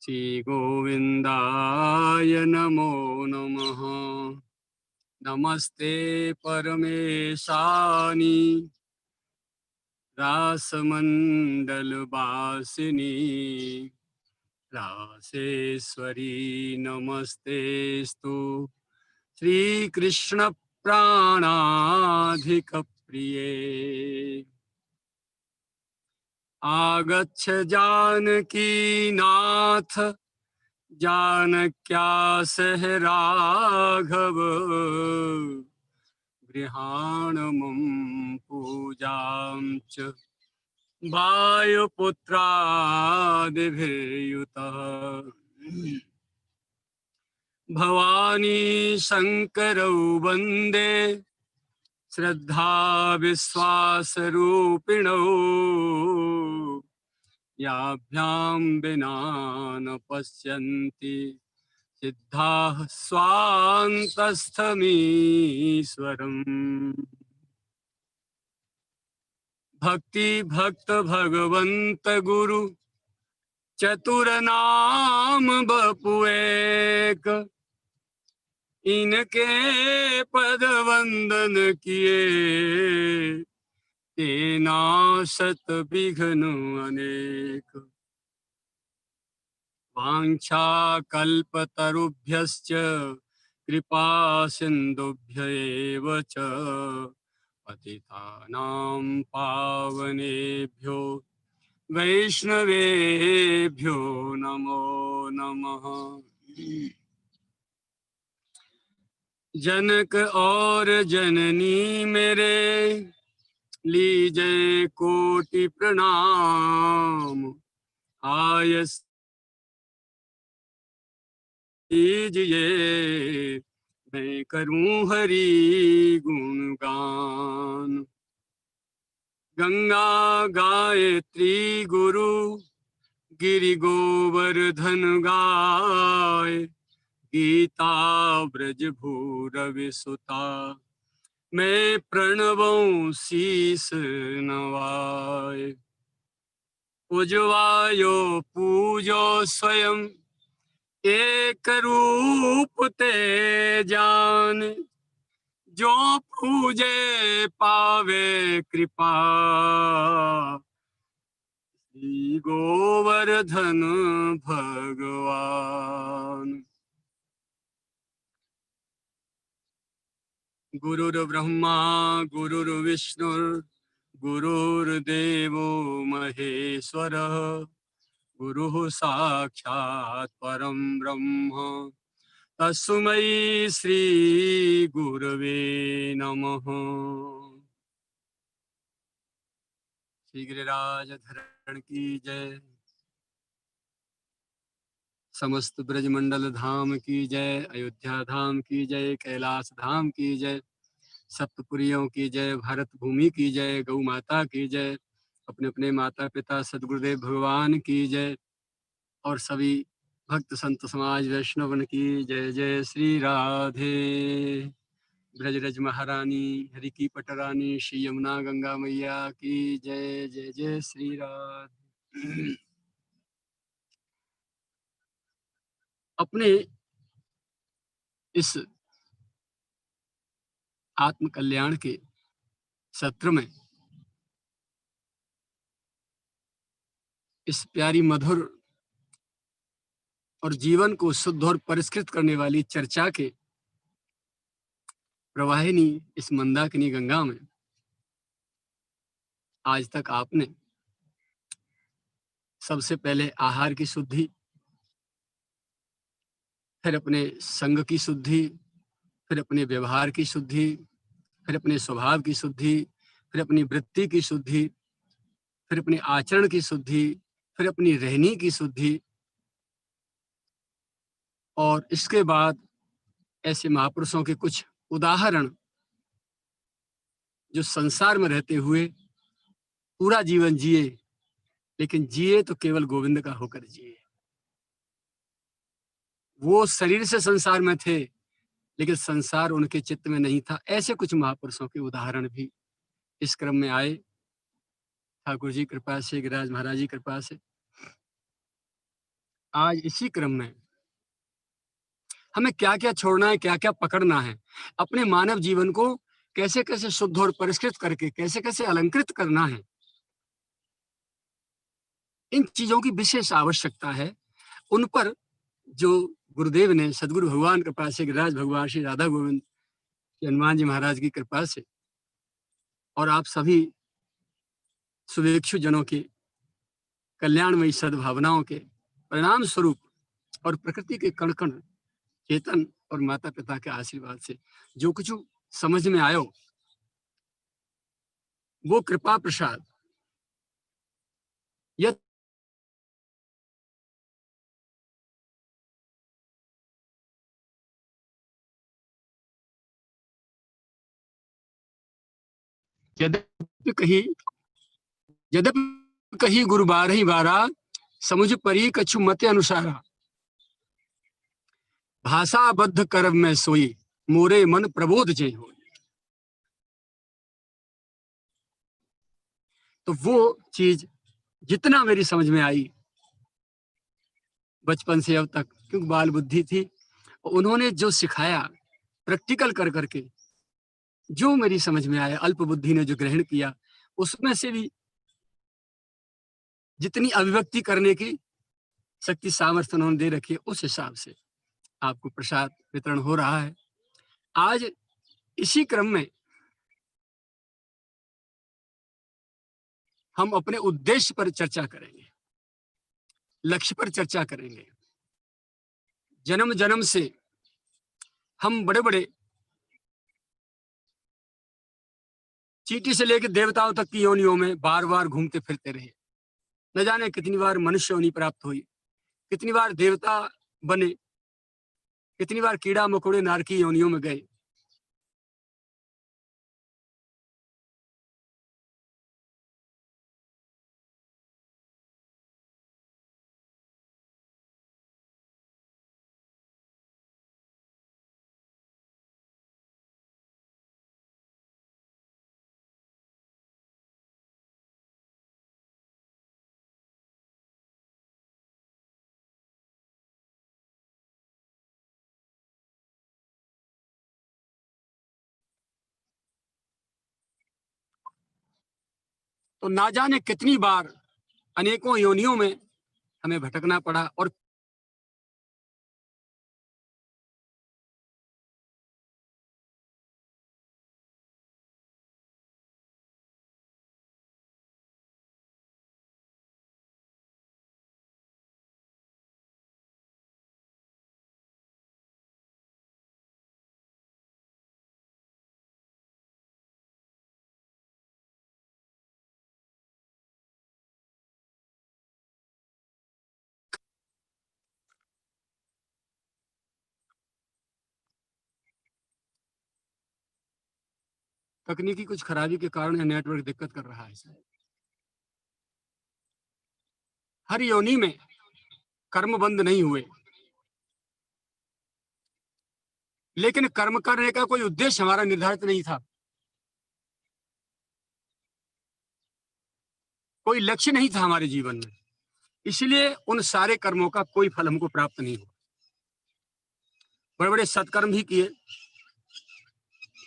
श्री गोविंदाय नमो नमः। नमस्ते परमेशानी रासमंडलवासिनी रासेश्वरी नमस्तेस्तु श्री कृष्ण प्राणाधिक प्रिये। आगच्छ जानकी नाथ जानक्या सह राघव गृहाण मम पूजां च वायुपुत्रादिभिर्युतः। भवानी शंकरौ वंदे श्रद्धा विश्वासरूपिणौ याभ्यां विना न पश्यन्ति सिद्धाः स्वान्तस्थमीश्वरम्। भक्ति भक्त भगवंत गुरु चतुर नाम बपुएक इनके पद वंदन किए ते नाशत विघ्न अनेक। वाञ्छा कल्पतरुभ्यश्च कृपा सिन्धुभ्य एव च पतितानां पावनेभ्यो वैष्णवेभ्यो नमो नमः। जनक और जननी मेरे लीजै कोटि प्रणाम। आयस कीजिए मैं करूं हरि गुणगान। गंगा गायत्री गुरु गिरि गोवर्धन गाय गीता ब्रज भूरवि सुता मैं प्रणवों शीस नवाय। उजवायो पूजो स्वयं एक रूप ते जान। जो पूजे पावे कृपा श्री गोवर्धन भगवान। गुरुर्ब्रह्मा गुरुर्विष्णुर् गुरुर्देवो महेश्वरः गुरुः साक्षात् परं ब्रह्म तस्मै श्री गुरवे नमः। श्री गिरिराज धरण की जय। समस्त ब्रजमंडल धाम की जय। अयोध्या धाम की जय। कैलाश धाम की जय। सप्तपुरियों की जय। भारत भूमि की जय। गौ माता की जय। अपने अपने माता पिता सदगुरुदेव भगवान की जय। और सभी भक्त संत समाज वैष्णवन की जय। जय श्री राधे। ब्रजरज महारानी हरि की पटरानी श्री यमुना गंगा मैया की जय। जय जय श्री राधे। अपने इस आत्म कल्याण के सत्र में इस प्यारी मधुर और जीवन को शुद्ध और परिष्कृत करने वाली चर्चा के प्रवाहिनी इस मंदाकिनी गंगा में आज तक आपने सबसे पहले आहार की शुद्धि, फिर अपने संग की शुद्धि, फिर अपने व्यवहार की शुद्धि, फिर अपने स्वभाव की शुद्धि, फिर अपनी वृत्ति की शुद्धि, फिर अपने आचरण की शुद्धि, फिर अपनी रहनी की शुद्धि, और इसके बाद ऐसे महापुरुषों के कुछ उदाहरण जो संसार में रहते हुए पूरा जीवन जिए, लेकिन जिए तो केवल गोविंद का होकर जिए। वो शरीर से संसार में थे, लेकिन संसार उनके चित्त में नहीं था। ऐसे कुछ महापुरुषों के उदाहरण भी इस क्रम में आए, ठाकुर जी कृपा से, गिरिराज महाराज जी कृपा से। आज इसी क्रम में हमें क्या क्या छोड़ना है, क्या क्या पकड़ना है, अपने मानव जीवन को कैसे कैसे शुद्ध और परिष्कृत करके कैसे कैसे अलंकृत करना है, इन चीजों की विशेष आवश्यकता है। उन पर जो गुरुदेव ने सदगुरु भगवान कृपा से, गिरिराज भगवान श्री राधा गोविंद हनुमान जी महाराज की कृपा से और आप सभी शुभेच्छु जनों की कल्याणमयी सद्भावनाओं के परिणाम स्वरूप और प्रकृति के कण कण चेतन और माता पिता के आशीर्वाद से जो कुछ समझ में आयो, वो कृपा प्रसाद यदि कही यद्यपि कही गुरु बारही बारा समुझ परी कछु मत अनुसारा, भाषा बद्ध करब में सोई मोरे मन प्रबोध जय हो। तो वो चीज जितना मेरी समझ में आई बचपन से अब तक, क्योंकि बाल बुद्धि थी, उन्होंने जो सिखाया प्रैक्टिकल कर करके, जो मेरी समझ में आया, अल्प बुद्धि ने जो ग्रहण किया, उसमें से भी जितनी अभिव्यक्ति करने की शक्ति सामर्थ्य उन्होंने दे रखी है, उस हिसाब से आपको प्रसाद वितरण हो रहा है। आज इसी क्रम में हम अपने उद्देश्य पर चर्चा करेंगे, लक्ष्य पर चर्चा करेंगे। जन्म जन्म से हम बड़े बड़े चींटी से लेकर देवताओं तक की योनियों में बार बार घूमते फिरते रहे। न जाने कितनी बार मनुष्य योनि प्राप्त हुई, कितनी बार देवता बने, कितनी बार कीड़ा मकोड़े नारकी योनियों में गए। तो ना जाने कितनी बार अनेकों योनियों में हमें भटकना पड़ा, और तकनीकी कुछ खराबी के कारण नेटवर्क दिक्कत कर रहा है। हर योनि में कर्म बंद नहीं हुए, लेकिन कर्म करने का कोई उद्देश्य हमारा निर्धारित नहीं था, कोई लक्ष्य नहीं था हमारे जीवन में। इसलिए उन सारे कर्मों का कोई फल हमको प्राप्त नहीं हुआ। बड़े बड़े सत्कर्म भी किए,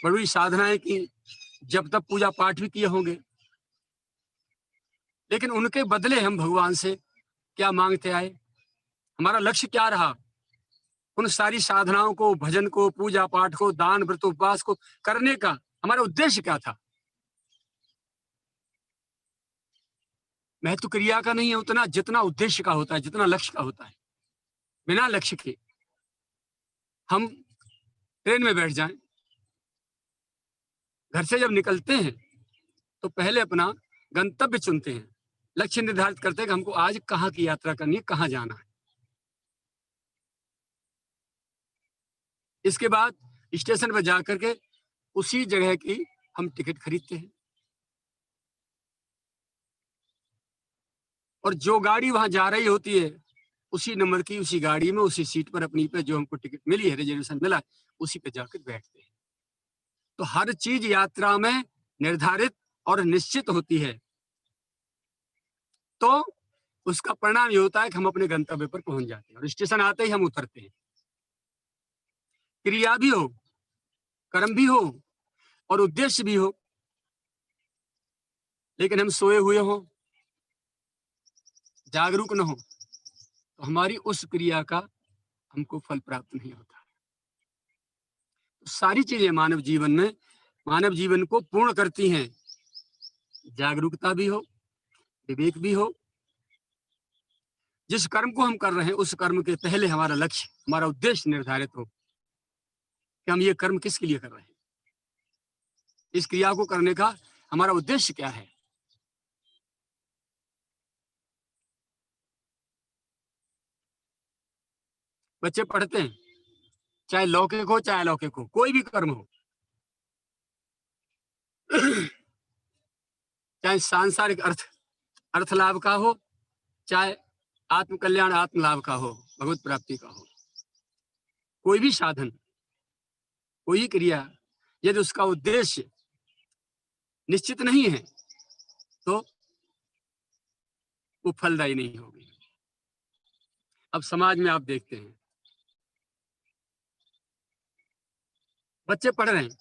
बड़ी बड़ी साधनाएं की, जब तक पूजा पाठ भी किए होंगे, लेकिन उनके बदले हम भगवान से क्या मांगते आए, हमारा लक्ष्य क्या रहा? उन सारी साधनाओं को, भजन को, पूजा पाठ को, दान व्रत उपवास को करने का हमारा उद्देश्य क्या था? महत्व क्रिया का नहीं है उतना जितना उद्देश्य का होता है, जितना लक्ष्य का होता है। बिना लक्ष्य के हम ट्रेन में बैठ जाएं, घर से जब निकलते हैं तो पहले अपना गंतव्य चुनते हैं, लक्ष्य निर्धारित करते हैं कि हमको आज कहाँ की यात्रा करनी है, कहाँ जाना है। इसके बाद स्टेशन पर जाकर के उसी जगह की हम टिकट खरीदते हैं, और जो गाड़ी वहां जा रही होती है उसी नंबर की, उसी गाड़ी में, उसी सीट पर अपनी पे जो हमको टिकट मिली है, रिजर्वेशन मिला है, उसी पे जाकर बैठते हैं। तो हर चीज यात्रा में निर्धारित और निश्चित होती है। तो उसका परिणाम ये होता है कि हम अपने गंतव्य पर पहुंच जाते हैं और स्टेशन आते ही हम उतरते हैं। क्रिया भी हो, कर्म भी हो और उद्देश्य भी हो, लेकिन हम सोए हुए हो, जागरूक न हो, तो हमारी उस क्रिया का हमको फल प्राप्त नहीं होता। तो सारी चीजें मानव जीवन को पूर्ण करती हैं। जागरूकता भी हो, विवेक भी हो। जिस कर्म को हम कर रहे हैं उस कर्म के पहले हमारा लक्ष्य, हमारा उद्देश्य निर्धारित हो कि हम ये कर्म किसके लिए कर रहे हैं, इस क्रिया को करने का हमारा उद्देश्य क्या है। बच्चे पढ़ते हैं, चाहे लौकिक हो चाहे अलौकिक हो, कोई भी कर्म हो, चाहे सांसारिक अर्थ लाभ का हो, चाहे आत्म कल्याण आत्म लाभ का हो, भगवत प्राप्ति का हो, कोई भी साधन, कोई क्रिया, यदि उसका उद्देश्य निश्चित नहीं है तो वो फलदायी नहीं होगी। अब समाज में आप देखते हैं, बच्चे पढ़ रहे हैं,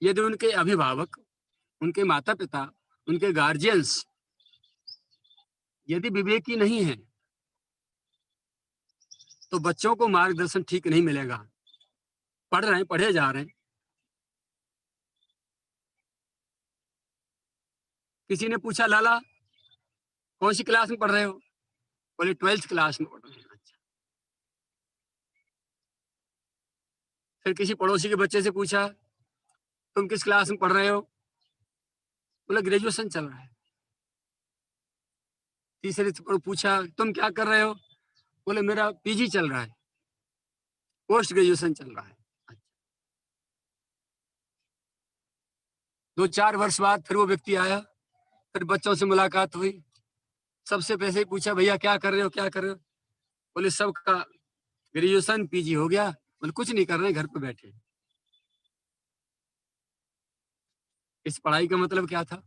यदि उनके अभिभावक, उनके माता पिता, उनके गार्जियंस यदि विवेकी नहीं है तो बच्चों को मार्गदर्शन ठीक नहीं मिलेगा। पढ़ रहे हैं, पढ़े जा रहे हैं। किसी ने पूछा, लाला कौन सी क्लास में पढ़ रहे हो? बोले 12th क्लास में पढ़ रहे हैं। अच्छा। फिर किसी पड़ोसी के बच्चे से पूछा, तुम किस क्लास में पढ़ रहे हो? बोले ग्रेजुएशन चल रहा है। तीसरे से पूछा, तुम क्या कर रहे हो? बोले मेरा पीजी चल रहा है, पोस्ट ग्रेजुएशन चल रहा है। अच्छा। 2-4 वर्ष बाद फिर वो व्यक्ति आया, फिर बच्चों से मुलाकात हुई, सबसे पहले ही पूछा, भैया क्या कर रहे हो, क्या कर रहे हो? बोले सबका ग्रेजुएशन पीजी हो गया। बोले कुछ नहीं कर रहे, घर पे बैठे। इस पढ़ाई का मतलब क्या था?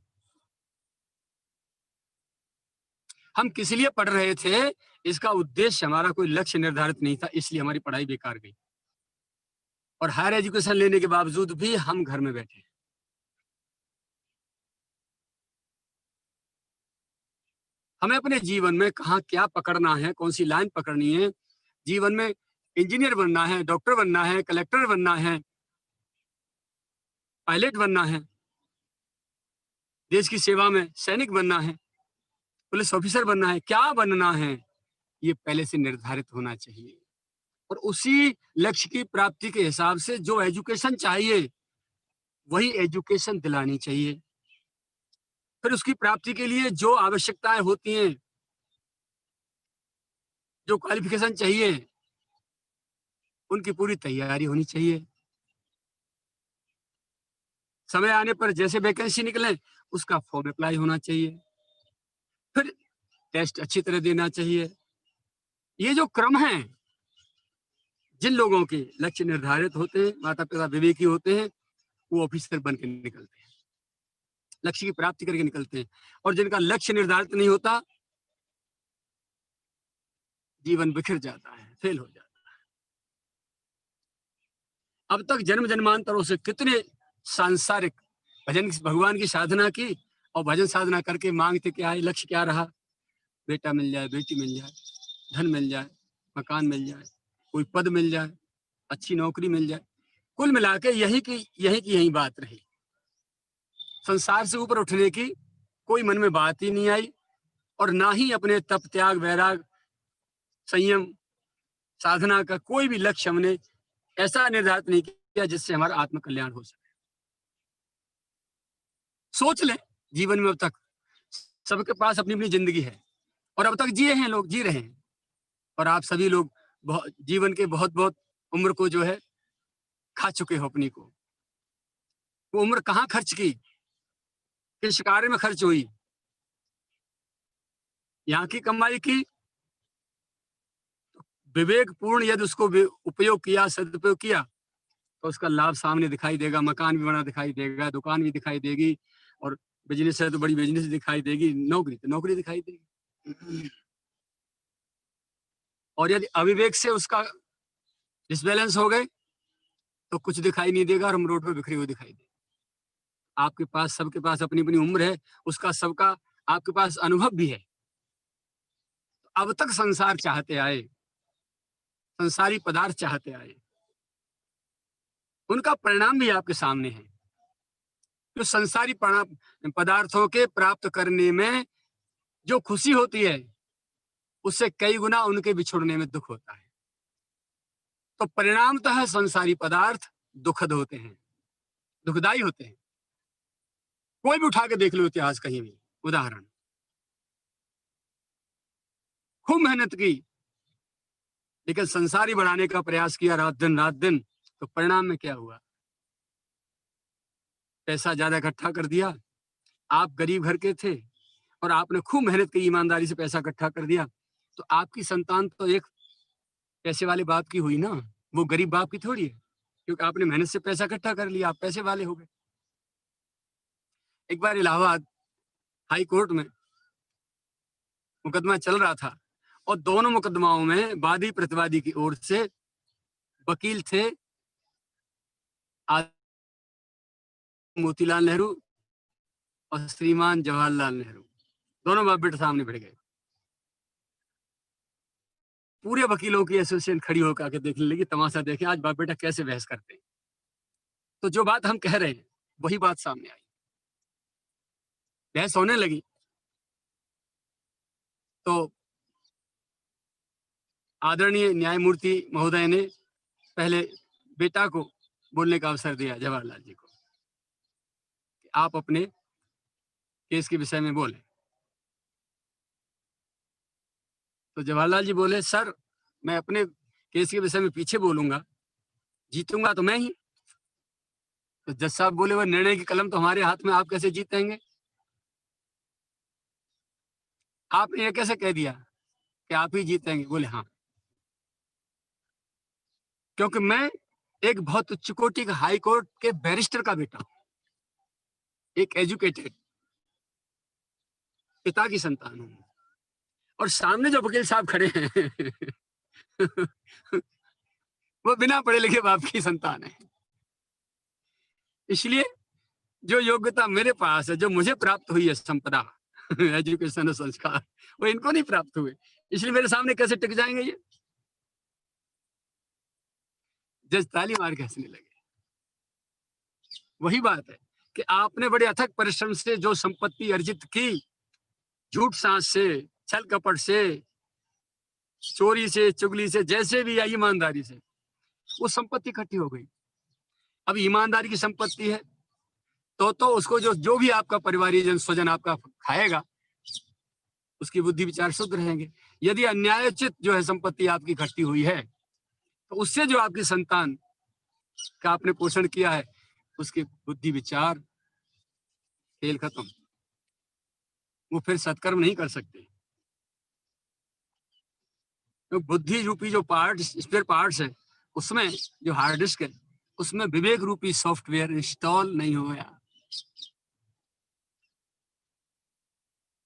हम किस लिए पढ़ रहे थे, इसका उद्देश्य, हमारा कोई लक्ष्य निर्धारित नहीं था, इसलिए हमारी पढ़ाई बेकार गई और हायर एजुकेशन लेने के बावजूद भी हम घर में बैठे। हमें अपने जीवन में कहाँ क्या पकड़ना है, कौन सी लाइन पकड़नी है। जीवन में इंजीनियर बनना है, डॉक्टर बनना है, कलेक्टर बनना है, पायलट बनना है, देश की सेवा में सैनिक बनना है, पुलिस ऑफिसर बनना है, क्या बनना है, ये पहले से निर्धारित होना चाहिए। और उसी लक्ष्य की प्राप्ति के हिसाब से जो एजुकेशन चाहिए वही एजुकेशन दिलानी चाहिए। फिर उसकी प्राप्ति के लिए जो आवश्यकताएं होती हैं, जो क्वालिफिकेशन चाहिए, उनकी पूरी तैयारी होनी चाहिए। समय आने पर जैसे वैकेंसी निकले उसका फॉर्म अप्लाई होना चाहिए, फिर टेस्ट अच्छी तरह देना चाहिए। ये जो क्रम है, जिन लोगों के लक्ष्य निर्धारित होते हैं, माता पिता विवेकी होते हैं, वो ऑफिसर बन के निकलते हैं, लक्ष्य की प्राप्ति करके निकलते हैं। और जिनका लक्ष्य निर्धारित नहीं होता, जीवन बिखर जाता है, फेल हो जाता है। अब तक जन्म जन्मांतरों से कितने सांसारिक भगवान की साधना की और भजन साधना करके मांगते क्या है, लक्ष्य क्या रहा? बेटा मिल जाए, बेटी मिल जाए, धन मिल जाए, मकान मिल जाए, कोई पद मिल जाए, अच्छी नौकरी मिल जाए। कुल मिला के यही बात रही। संसार से ऊपर उठने की कोई मन में बात ही नहीं आई और ना ही अपने तप त्याग वैराग संयम साधना का कोई भी लक्ष्य हमने ऐसा निर्धारित नहीं किया जिससे हमारा आत्म कल्याण हो सके। सोच ले, जीवन में अब तक सबके पास अपनी अपनी जिंदगी है और अब तक जिए हैं लोग, जी रहे हैं, और आप सभी लोग जीवन के बहुत बहुत उम्र को जो है खा चुके हो अपनी को। वो उम्र कहाँ खर्च की, किस कार्य में खर्च हुई? यहाँ की कमाई की, विवेक पूर्ण यदि उसको उपयोग किया, सदुपयोग किया, तो उसका लाभ सामने दिखाई देगा, मकान भी बना दिखाई देगा, दुकान भी दिखाई देगी और बिजनेस है तो बड़ी बिजनेस दिखाई देगी, नौकरी तो नौकरी दिखाई देगी। और यदि अविवेक से उसका डिसबैलेंस हो गए तो कुछ दिखाई नहीं देगा और हम रोड पे बिखरे हुए दिखाई देंगे। आपके पास, सबके पास अपनी अपनी उम्र है, उसका सबका आपके पास अनुभव भी है। अब तक संसार चाहते आए, संसारी पदार्थ चाहते आए, उनका परिणाम भी आपके सामने है। जो संसारी पदार्थों के प्राप्त करने में जो खुशी होती है, उससे कई गुना उनके बिछुड़ने में दुख होता है। तो परिणामतः संसारी पदार्थ दुखद होते हैं, दुखदाई होते हैं। कोई भी उठा के देख लो इतिहास कहीं भी, उदाहरण, खूब मेहनत की लेकिन संसारी बढ़ाने का प्रयास किया रात दिन, तो परिणाम में क्या हुआ? पैसा ज्यादा इकट्ठा कर दिया, आप गरीब घर के थे और आपने खूब मेहनत की, ईमानदारी से पैसा इकट्ठा कर दिया, तो आपकी संतान तो एक पैसे वाले बाप की हुई ना, वो गरीब बाप की थोड़ी है, क्योंकि आपने मेहनत से पैसा इकट्ठा कर लिया, आप पैसे वाले हो गए। एक बार इलाहाबाद हाई कोर्ट में मुकदमा चल रहा था और दोनों मुकदमाओं में वादी प्रतिवादी की ओर से वकील थे मोतीलाल नेहरू और श्रीमान जवाहरलाल नेहरू। दोनों बाप बेटे सामने बैठ गए। पूरे वकीलों की एसोसिएशन खड़ी होकर के देखने लगी, तमाशा देखें आज बाप बेटा कैसे बहस करते हैं। तो जो बात हम कह रहे हैं वही बात सामने आई, बहस होने लगी। तो आदरणीय न्यायमूर्ति महोदय ने पहले बेटा को बोलने का अवसर दिया, जवाहरलाल जी को, कि आप अपने केस के विषय में बोले। तो जवाहरलाल जी बोले, सर मैं अपने केस के विषय में पीछे बोलूंगा, जीतूंगा तो मैं ही। तो जज साहब बोले, वो निर्णय की कलम तो हमारे हाथ में, आप कैसे जीतेंगे? आपने ये कैसे कह दिया कि आप ही जीतेंगे? बोले हाँ, क्योंकि मैं एक बहुत उच्च कोटि का हाई कोर्ट के बैरिस्टर का बेटा हूं, एक एजुकेटेड पिता की संतान हूं, और सामने जो वकील साहब खड़े हैं वो बिना पढ़े लिखे बाप की संतान है। इसलिए जो योग्यता मेरे पास है, जो मुझे प्राप्त हुई है संपदा एजुकेशन और संस्कार, वो इनको नहीं प्राप्त हुए, इसलिए मेरे सामने कैसे टिक जाएंगे ये? जज ताली मार के हंसने लगे। वही बात है कि आपने बड़े अथक परिश्रम से जो संपत्ति अर्जित की, झूठ सांस से, छल कपट से, चोरी से, चुगली से, जैसे भी, या ईमानदारी से, वो संपत्ति इकट्ठी हो गई। अब ईमानदारी की संपत्ति है तो उसको जो जो भी आपका परिवारीजन स्वजन आपका खाएगा, उसकी बुद्धि विचार शुद्ध रहेंगे। यदि अन्यायोचित जो है संपत्ति आपकी इकट्ठी हुई है, तो उससे जो आपकी संतान का आपने पोषण किया है, उसकी बुद्धि विचार खेल खत्म, वो फिर सत्कर्म नहीं कर सकते। तो बुद्धि रूपी जो पार्ट्स, स्पेयर पार्ट्स है, उसमें जो हार्ड डिस्क है, उसमें विवेक रूपी सॉफ्टवेयर इंस्टॉल नहीं हो गया,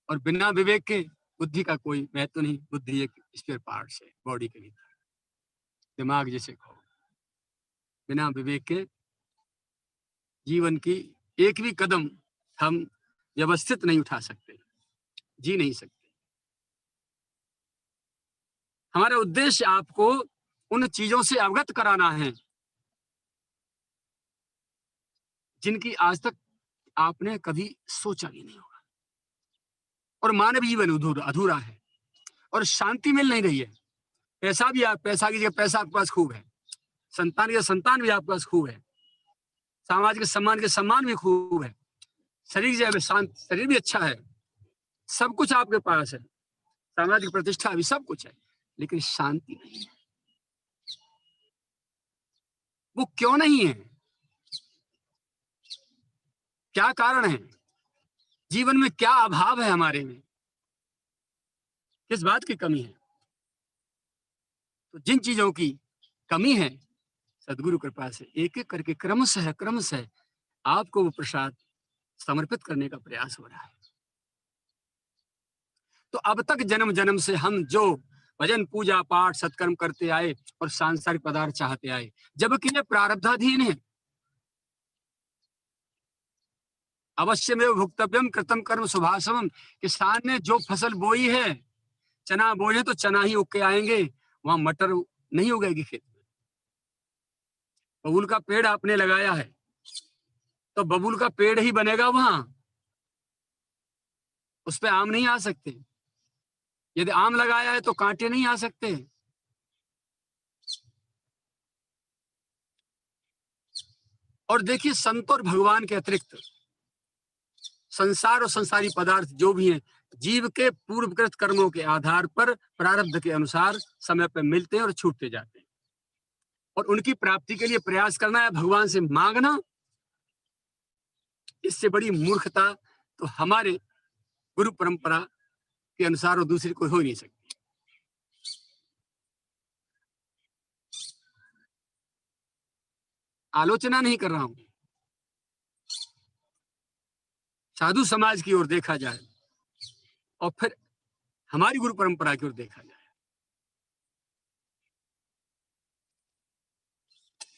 और बिना विवेक के बुद्धि का कोई महत्व नहीं। बुद्धि एक स्पेयर पार्ट्स है बॉडी के भीतर, दिमाग जैसे कहो। बिना विवेक के जीवन की एक भी कदम हम व्यवस्थित नहीं उठा सकते, जी नहीं सकते। हमारा उद्देश्य आपको उन चीजों से अवगत कराना है जिनकी आज तक आपने कभी सोचा भी नहीं होगा। और मानव जीवन अधूरा है और शांति मिल नहीं रही है। पैसा भी, आप पैसा की जगह पैसा आपके पास खूब है, संतान की संतान भी आपके पास खूब है, सामाजिक सम्मान के सम्मान भी खूब है, शरीर जो है शांत, शरीर भी अच्छा है, सब कुछ आपके पास है, सामाजिक प्रतिष्ठा भी सब कुछ है, लेकिन शांति नहीं है। वो क्यों नहीं है? क्या कारण है? जीवन में क्या अभाव है हमारे में? किस बात की कमी है? तो जिन चीजों की कमी है, सदगुरु कृपा से एक एक करके क्रमशः क्रमशः आपको वो प्रसाद समर्पित करने का प्रयास हो रहा है। तो अब तक जन्म जन्म से हम जो भजन पूजा पाठ सत्कर्म करते आए और सांसारिक पदार्थ चाहते आए, जबकि ये प्रारब्धाधीन है। अवश्य में भुक्तव्यम कृतम कर्म शुभाशवम। किसान ने जो फसल बोई है, चना बोए तो चना ही उग के आएंगे, वहां मटर नहीं उगेगी खेत में। बबूल का पेड़ आपने लगाया है तो बबूल का पेड़ ही बनेगा वहां, उस पे आम नहीं आ सकते। यदि आम लगाया है तो कांटे नहीं आ सकते। और देखिए, संत और भगवान के अतिरिक्त संसार और संसारी पदार्थ जो भी हैं, जीव के पूर्वकृत कर्मों के आधार पर प्रारब्ध के अनुसार समय पर मिलते हैं और छूटते जाते हैं। और उनकी प्राप्ति के लिए प्रयास करना है, भगवान से मांगना, इससे बड़ी मूर्खता तो हमारे गुरु परंपरा के अनुसार और दूसरी कोई हो नहीं सकती। आलोचना नहीं कर रहा हूं, साधु समाज की ओर देखा जाए और फिर हमारी गुरु परंपरा की ओर देखा जाए।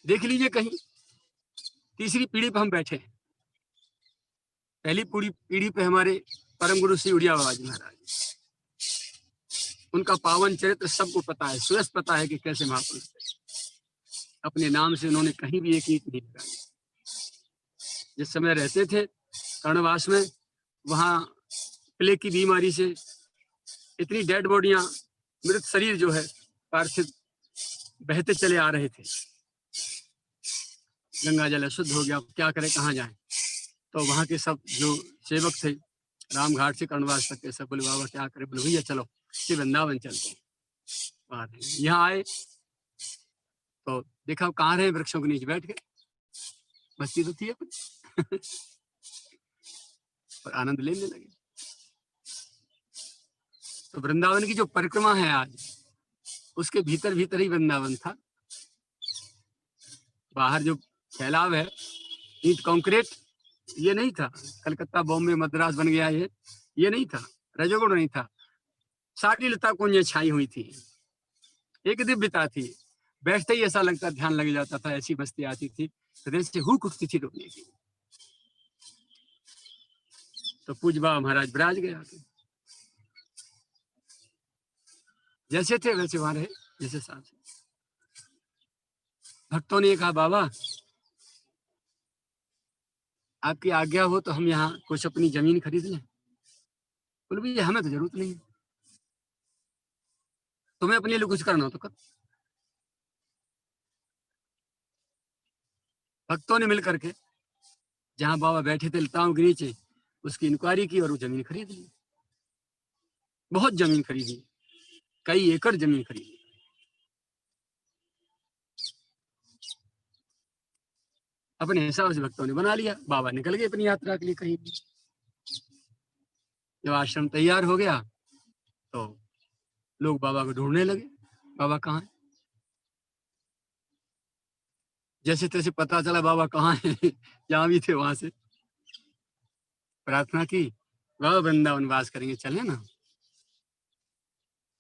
देख लीजिए, कहीं तीसरी पीढ़ी पर हम बैठे हैं। पहली पूरी पीढ़ी पे हमारे परम गुरु श्री उड़िया बाबा जी महाराज, उनका पावन चरित्र सबको पता है, सुरस पता है कि कैसे महापुरुष थे। अपने नाम से उन्होंने कहीं भी एक ईंट नहीं लगाई। जिस समय रहते थे कर्णवास में, वहां प्लेग की बीमारी से इतनी डेड बॉडियां, मृत शरीर जो है पार्थिव बहते चले आ रहे थे। गंगा जल अशुद्ध हो गया, क्या करें, कहाँ जाएं। तो वहां के सब जो सेवक थे रामघाट से कर्णवास तक के, सब बोले बाबा क्या करें, बोले भैया चलो कि वृंदावन चलते हैं। यहाँ आए तो देखा कहाँ रहे, वृक्षों के नीचे बैठ गए, मस्ती तो थी अपनी और आनंद लेने लगे। तो वृंदावन की जो परिक्रमा है आज, उसके भीतर भीतर ही वृंदावन था। बाहर जो फैलाव है ईंट कंक्रीट, ये नहीं था। कलकत्ता बॉम्बे मद्रास बन गया ये नहीं था। रजोगुण नहीं था। सारी लता कुंजें छाई हुई थी, एक दिव्यता थी। बैठते ही ऐसा लगता ध्यान लग जाता था, ऐसी मस्ती आती थी, हृदय से हुक उठती थी रोकने की। तो पूज बाबा महाराज विराज गया, जैसे थे वैसे वहां रहे, जैसे साहब। भक्तों ने कहा बाबा आपकी आज्ञा हो तो हम यहाँ कुछ अपनी जमीन खरीद लें। बोले भैया हमें तो जरूरत नहीं है, तुम्हें अपने लिए कुछ करना हो तो कर। भक्तों ने मिलकर के जहां बाबा बैठे थे लताओं के नीचे, उसकी इंक्वायरी की और वो जमीन खरीद ली। बहुत जमीन खरीदी, कई एकड़ जमीन खरीदी। अपने हिसाब से भक्तों ने बना लिया। बाबा निकल गए अपनी यात्रा के लिए कहीं भी। जब आश्रम तैयार हो गया तो लोग बाबा को ढूंढने लगे, बाबा कहाँ है। जैसे तैसे पता चला बाबा कहाँ है, जहां भी थे वहां से प्रार्थना की, बाबा वृंदावन वास करेंगे, चले ना।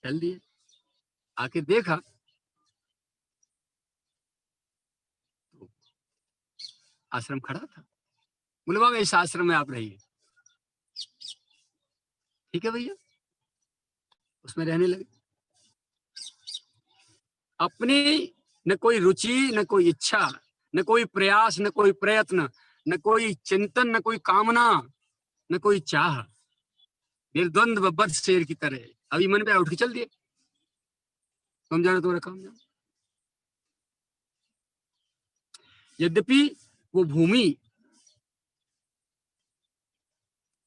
चल दिए। आके देखा तो आश्रम खड़ा था। बोले बाबा इस आश्रम में आप रहिए। ठीक है भैया, उसमें रहने लगे। अपनी न कोई रुचि, न कोई इच्छा, न कोई प्रयास, न कोई प्रयत्न, न कोई चिंतन, न कोई कामना, न कोई चाह, निर्द्वंद्व बद्ध शेर की तरह अभी मन पे उठ के चल दिए, तुम जानो तुम्हारा काम जानो। यद्यपि वो भूमि,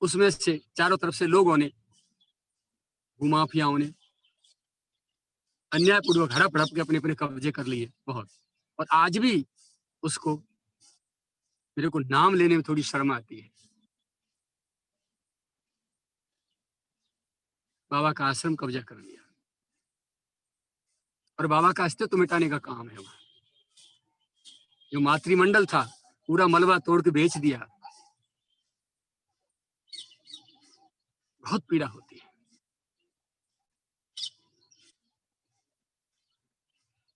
उसमें से चारों तरफ से लोगों ने, भूमाफियाओं ने अन्यायपूर्वक हड़प हड़प के अपने अपने कब्जे कर लिए बहुत। और आज भी उसको मेरे को नाम लेने में थोड़ी शर्म आती है। बाबा का आश्रम कब्जा कर लिया और बाबा का अस्तित्व मिटाने का काम है वहां। जो मातृमंडल था पूरा मलबा तोड़ के बेच दिया। बहुत पीड़ा होती है।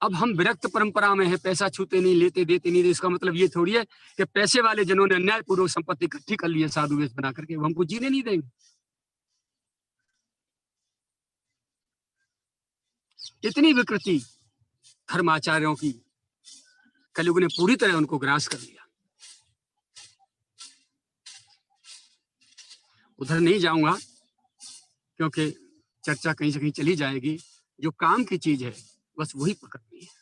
अब हम विरक्त परंपरा में है, पैसा छूते नहीं, लेते देते नहीं, तो इसका मतलब ये थोड़ी है कि पैसे वाले जिन्होंने अन्यायपूर्वक संपत्ति इकट्ठी कर ली है साधु वेश बना करके, वो हमको जीने नहीं देंगे। इतनी विकृति धर्माचार्यों की कलयुग ने पूरी तरह उनको ग्रास कर लिया। उधर नहीं जाऊंगा क्योंकि चर्चा कहीं से कहीं चली जाएगी। जो काम की चीज है बस वही पकड़नी है,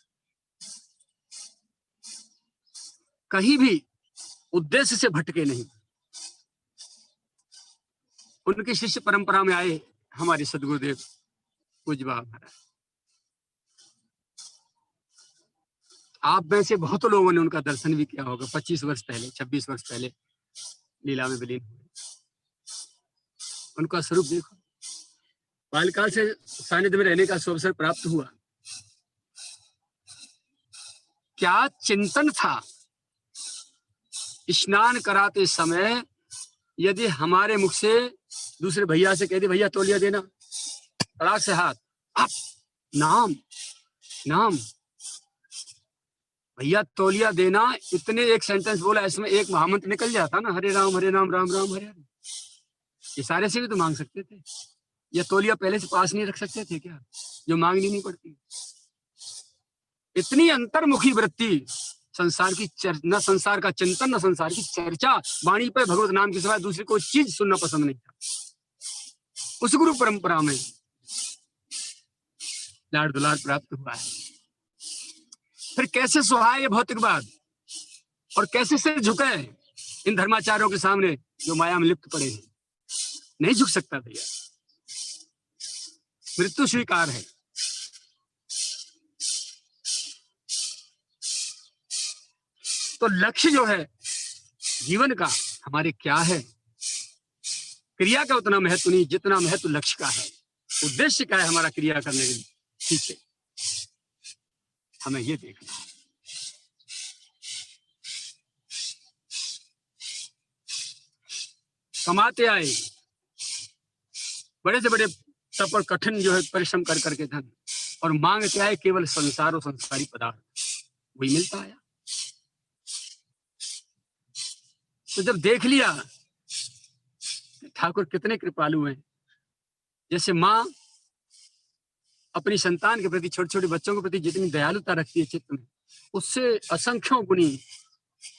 कहीं भी उद्देश्य से भटके नहीं। उनकी शिष्य परंपरा में आए हमारे सदगुरुदेव पूज्य बाबा महाराज। आप में से बहुत लोगों ने उनका दर्शन भी किया होगा। 25 वर्ष पहले, 26 वर्ष पहले लीला में विलीन हुए। उनका स्वरूप देखो। बालकाल से सानिध्य में रहने का अवसर प्राप्त हुआ। क्या चिंतन था। स्नान कराते समय यदि हमारे मुख से दूसरे भैया से कह दे भैया तौलिया देना, तड़ाक से हाथ आप, नाम नाम, भैया तौलिया देना, इतने एक सेंटेंस बोला, इसमें एक महामंत्र निकल जाता ना, हरे राम राम राम हरे हरे। ये सारे से भी तो मांग सकते थे। या तौलिया पहले से पास नहीं रख सकते थे क्या, जो मांगनी नहीं पड़ती। इतनी अंतर्मुखी वृत्ति, संसार की न संसार का चिंतन, न संसार की चर्चा, वाणी पे भगवत नाम के सिवाय दूसरी कोई चीज सुनना पसंद नहीं था। उस गुरु परंपरा में लाड़ दुलार प्राप्त हुआ है। फिर कैसे सुहाए ये भौतिकवाद और कैसे सिर झुके इन धर्माचार्यों के सामने जो माया में लिप्त पड़े हैं। नहीं झुक सकता भैया, मृत्यु स्वीकार है। तो लक्ष्य जो है जीवन का हमारे क्या है, क्रिया का उतना महत्व नहीं जितना महत्व लक्ष्य का है। उद्देश्य क्या है हमारा क्रिया करने के लिए, ठीक है, हमें ये देखना है। कमाते आए बड़े से बड़े तप और कठिन जो है परिश्रम कर करके धन, और मांगते आए केवल संसार और संसारी पदार्थ, वही मिलता आया। तो जब देख लिया ठाकुर कितने कृपालु हैं, जैसे माँ अपनी संतान के प्रति, छोटे छोटे बच्चों के प्रति जितनी दयालुता रखती है चित्त में, उससे असंख्यों गुनी,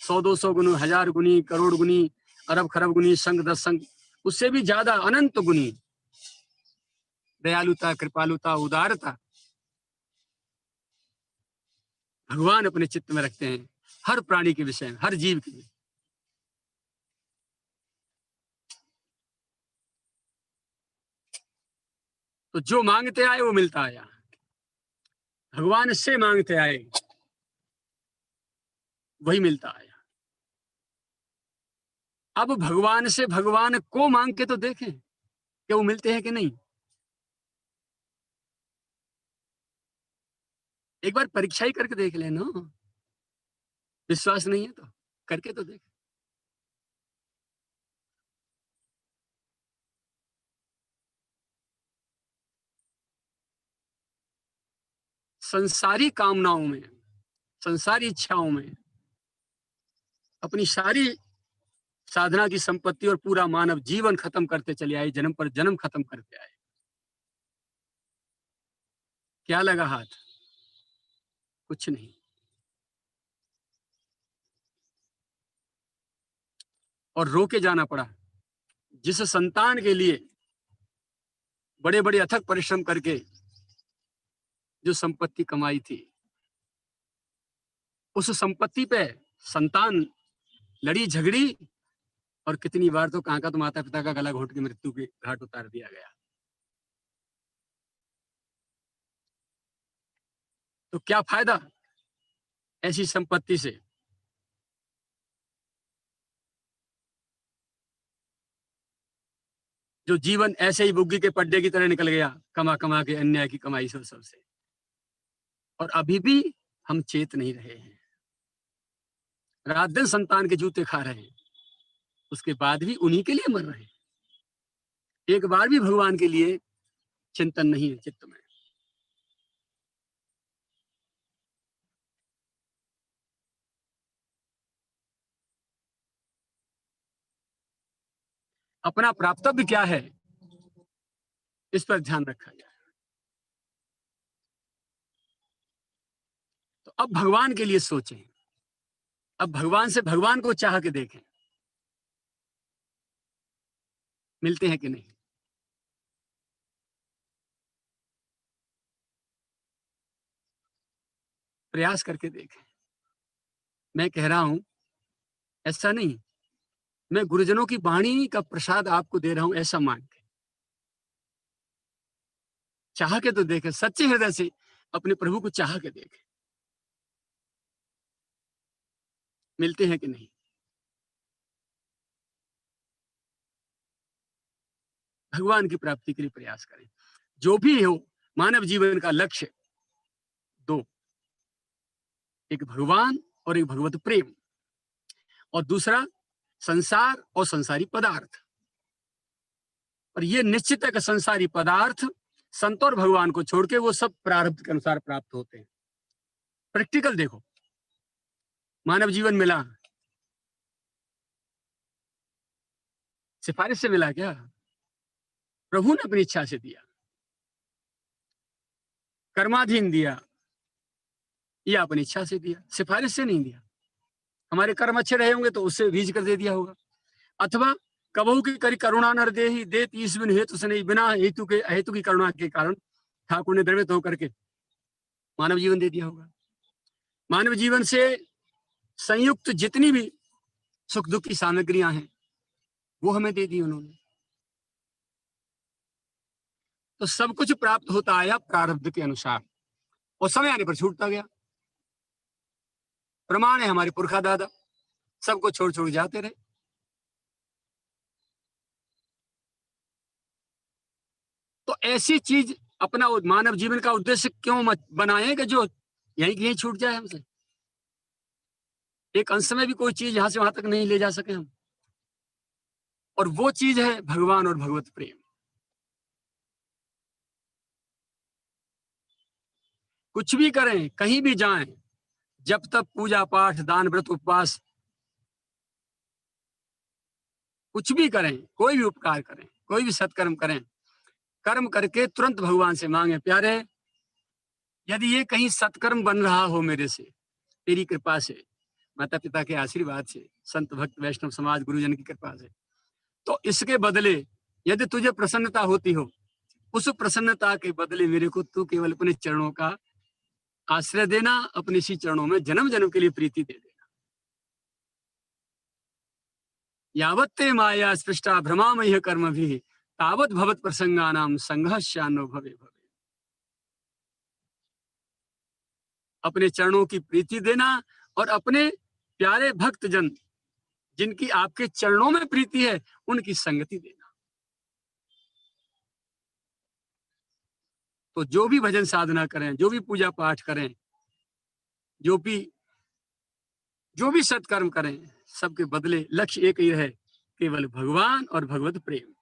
100-200 गुनी, 1000 गुनी, करोड़ गुनी, अरब खरब गुनी, संग 10 संग, उससे भी ज्यादा अनंत गुनी दयालुता, कृपालुता, उदारता भगवान अपने चित्त में रखते हैं हर प्राणी के विषय में, हर जीव के लिए। तो जो मांगते आए वो मिलता आया, भगवान से मांगते आए वही मिलता आया। अब भगवान से भगवान को मांग के तो देखें कि वो मिलते हैं कि नहीं। एक बार परीक्षा ही करके देख लेना, विश्वास नहीं है तो करके तो देख। संसारी कामनाओं में, संसारी इच्छाओं में अपनी सारी साधना की संपत्ति और पूरा मानव जीवन खत्म करते चले आए, जन्म पर जन्म खत्म करते आए। क्या लगा हाथ, कुछ नहीं। और रो के जाना पड़ा। जिस संतान के लिए बड़े बड़े अथक परिश्रम करके जो संपत्ति कमाई थी, उस संपत्ति पे संतान लड़ी झगड़ी, और कितनी बार तो कहां का तो माता पिता का गला घोट के मृत्यु के घाट उतार दिया गया। तो क्या फायदा ऐसी संपत्ति से। जो जीवन ऐसे ही बुग्गी के पड्डे की तरह निकल गया, कमा कमा के अन्याय की कमाई सबसे, और अभी भी हम चेत नहीं रहे हैं, रात दिन संतान के जूते खा रहे हैं, उसके बाद भी उन्हीं के लिए मर रहे हैं। एक बार भी भगवान के लिए चिंतन नहीं है चित्त में। अपना प्राप्तव्य क्या है, इस पर ध्यान रखा जाए। तो अब भगवान के लिए सोचें, अब भगवान से भगवान को चाह के देखें, मिलते हैं कि नहीं। प्रयास करके देखें। मैं कह रहा हूं, ऐसा नहीं, मैं गुरुजनों की वाणी का प्रसाद आपको दे रहा हूं ऐसा मान के, चाह के तो देखें, सच्चे हृदय से अपने प्रभु को चाह के देखें, मिलते हैं कि नहीं। भगवान की प्राप्ति के लिए प्रयास करें। जो भी हो, मानव जीवन का लक्ष्य दो, एक भगवान और एक भगवत प्रेम, और दूसरा संसार और संसारी पदार्थ। और ये निश्चित है कि संसारी पदार्थ संत और भगवान को छोड़ के वो सब प्रारब्ध के अनुसार प्राप्त होते हैं। प्रैक्टिकल देखो, मानव जीवन मिला सिफारिश से मिला क्या? प्रभु ने अपनी इच्छा से दिया, कर्माधीन दिया, या अपनी इच्छा से दिया, सिफारिश से नहीं दिया। हमारे कर्म अच्छे रहे होंगे तो उससे बीज कर दे दिया होगा। अथवा कबहू की करी करुणा नर दे ही देत ईश बिन हेतु से नहीं, बिना हेतु के अहेतु की करुणा के कारण ठाकुर ने द्रवित होकर के मानव जीवन दे दिया होगा। मानव जीवन से संयुक्त जितनी भी सुख दुख की सामग्रियां हैं वो हमें दे दी उन्होंने। तो सब कुछ प्राप्त होता आया प्रारब्ध के अनुसार, और समय आने पर छूटता गया। प्रमाण है हमारे पुरखा दादा सबको छोड़ छोड़ जाते रहे। तो ऐसी चीज अपना मानव जीवन का उद्देश्य क्यों मत बनाए कि जो यहीं की यहीं छूट जाए हमसे। एक अंश में भी कोई चीज यहां से वहां तक नहीं ले जा सके हम, और वो चीज है भगवान और भगवत प्रेम। कुछ भी करें, कहीं भी जाएं, जब तक पूजा पाठ दान व्रत उपवास कुछ भी करें, कोई भी उपकार करें, कोई भी सत्कर्म करें, कर्म करके तुरंत भगवान से मांगे, प्यारे यदि ये कहीं सत्कर्म बन रहा हो मेरे से, तेरी कृपा से, माता पिता के आशीर्वाद से, संत भक्त वैष्णव समाज गुरुजन की कृपा से, तो इसके बदले यदि तुझे प्रसन्नता होती हो, उस प्रसन्नता के बदले मेरे को तू केवल अपने चरणों का आश्रय देना, अपने इसी चरणों में जन्म जन्म के लिए प्रीति दे देना। यावत ते माया स्पृष्टा भ्रमामय कर्म भी तावत भवत प्रसंगानाम संघर्षान्नो भवे भवे। अपने चरणों की प्रीति देना और अपने प्यारे भक्त जन जिनकी आपके चरणों में प्रीति है उनकी संगति देना। तो जो भी भजन साधना करें, जो भी पूजा पाठ करें, जो भी सत्कर्म करें, सबके बदले लक्ष्य एक ही है, केवल भगवान और भगवत प्रेम।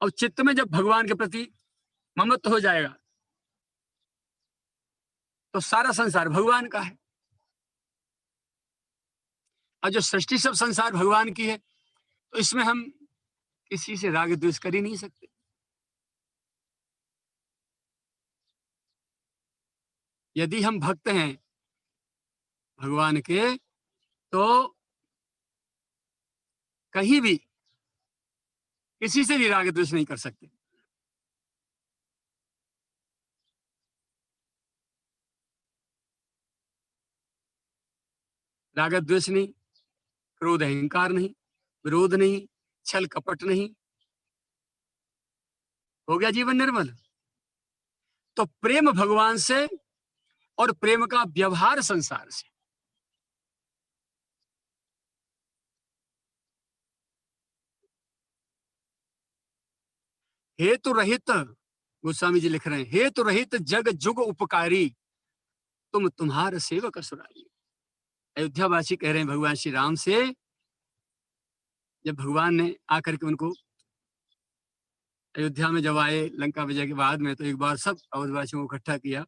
और चित्त में जब भगवान के प्रति ममत्व हो जाएगा तो सारा संसार भगवान का है। और जो सृष्टि सब संसार भगवान की है, तो इसमें हम किसी से राग द्वेष कर ही नहीं सकते। यदि हम भक्त हैं भगवान के, तो कहीं भी किसी से भी राग द्वेष नहीं कर सकते। राग द्वेष नहीं, क्रोध अहंकार नहीं, विरोध नहीं, छल कपट नहीं, हो गया जीवन निर्मल। तो प्रेम भगवान से और प्रेम का व्यवहार संसार से। हेतु रहित, गोस्वामी जी लिख रहे हैं, हेतु रहित जग जुग उपकारी, तुम तुम्हार सेवक सुरारी। अयोध्यावासी कह रहे हैं भगवान श्री राम से, जब भगवान ने आकर के उनको अयोध्या में जब आए लंका विजय के बाद में, तो एक बार सब अवधवासियों को इकट्ठा किया,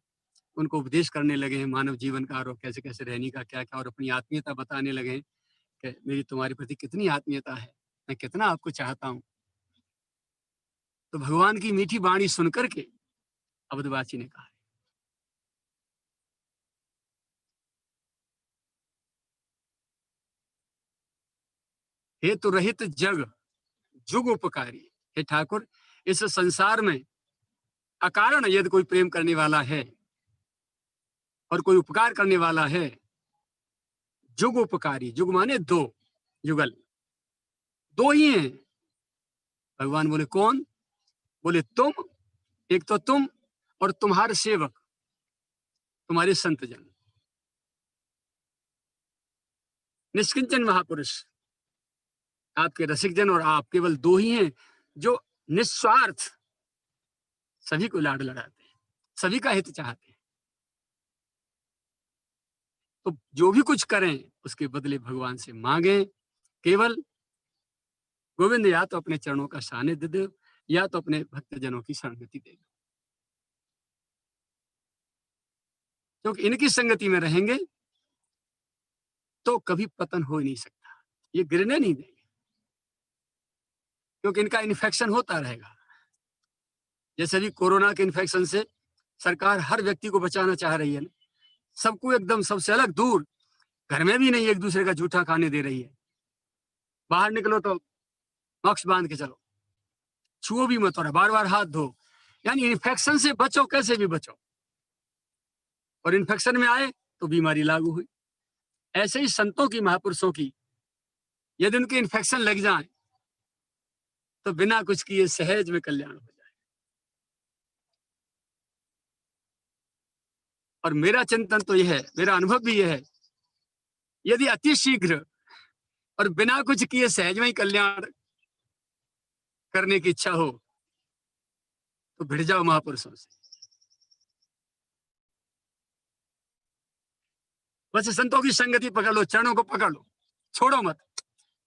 उनको उपदेश करने लगे हैं मानव जीवन का और कैसे कैसे रहने का क्या क्या, और अपनी आत्मीयता बताने लगे हैं कि मेरी तुम्हारे प्रति कितनी आत्मीयता है, मैं कितना आपको चाहता हूँ। तो भगवान की मीठी वाणी सुनकर के अवधवासी ने कहा, हे तो रहित जग जुग उपकारी, हे ठाकुर इस संसार में अकारण यदि कोई प्रेम करने वाला है और कोई उपकार करने वाला है, जुग उपकारी, जुग माने दो, युगल दो ही हैं। भगवान बोले कौन? बोले तुम, एक तो तुम और तुम्हारे सेवक, तुम्हारे संत जन, निष्किंचन महापुरुष, आपके रसिक जन और आप, केवल दो ही हैं जो निस्वार्थ सभी को लाड लड़ाते हैं, सभी का हित चाहते हैं। तो जो भी कुछ करें उसके बदले भगवान से मांगे, केवल गोविंद या तो अपने चरणों का सानिध्य दे या तो अपने भक्तजनों की संगति दे, क्योंकि इनकी संगति में रहेंगे तो कभी पतन हो ही नहीं सकता, ये गिरने नहीं देंगे, क्योंकि इनका इन्फेक्शन होता रहेगा। जैसे भी कोरोना के इन्फेक्शन से सरकार हर व्यक्ति को बचाना चाह रही है, सबको एकदम सबसे अलग दूर, घर में भी नहीं एक दूसरे का जूठा खाने दे रही है, बाहर निकलो तो मास्क बांध के चलो, छुओ भी मत और बार बार हाथ धो, यानी इन्फेक्शन से बचो, कैसे भी बचो, और इन्फेक्शन में आए तो बीमारी लागू हुई। ऐसे ही संतों की, महापुरुषों की, यदि उनके इन्फेक्शन लग जाए तो बिना कुछ किए सहज में कल्याण हो जाए। और मेरा चिंतन तो यह है, मेरा अनुभव भी यह है, यदि अति शीघ्र और बिना कुछ किए सहज में ही कल्याण करने की इच्छा हो तो भिड़ जाओ महापुरुषों से, बस संतों की संगति पकड़ लो, चरणों को पकड़ लो, छोड़ो मत,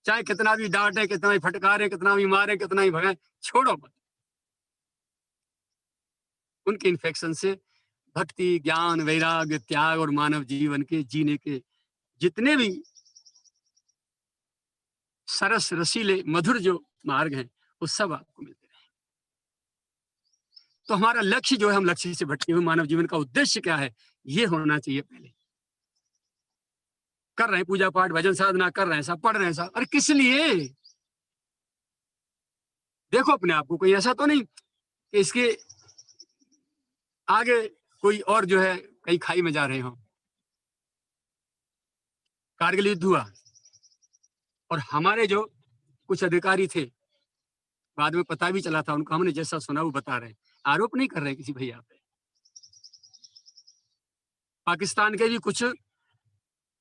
चाहे कितना भी डांटे, कितना भी फटकारे, कितना भी मारे, कितना भी भगाए, छोड़ो मत। उनके इन्फेक्शन से भक्ति, ज्ञान, वैराग्य, त्याग और मानव जीवन के जीने के जितने भी सरस, रसीले, मधुर जो मार्ग हैं वो सब आपको मिलते हैं। तो हमारा लक्ष्य जो है, हम लक्ष्य से भटके हुए, मानव जीवन का उद्देश्य क्या है, ये होना चाहिए। पहले कर रहे हैं पूजा पाठ, भजन साधना कर रहे हैं, सब पढ़ रहे हैं, सब, अरे किस लिए? देखो अपने आप को, कोई ऐसा तो नहीं कि इसके आगे कोई और जो है कहीं खाई में जा रहे हो। कारगिल युद्ध हुआ और हमारे जो कुछ अधिकारी थे, बाद में पता भी चला था उनको, हमने जैसा सुना वो बता रहे हैं, आरोप नहीं कर रहे किसी भैया पे। पाकिस्तान के भी कुछ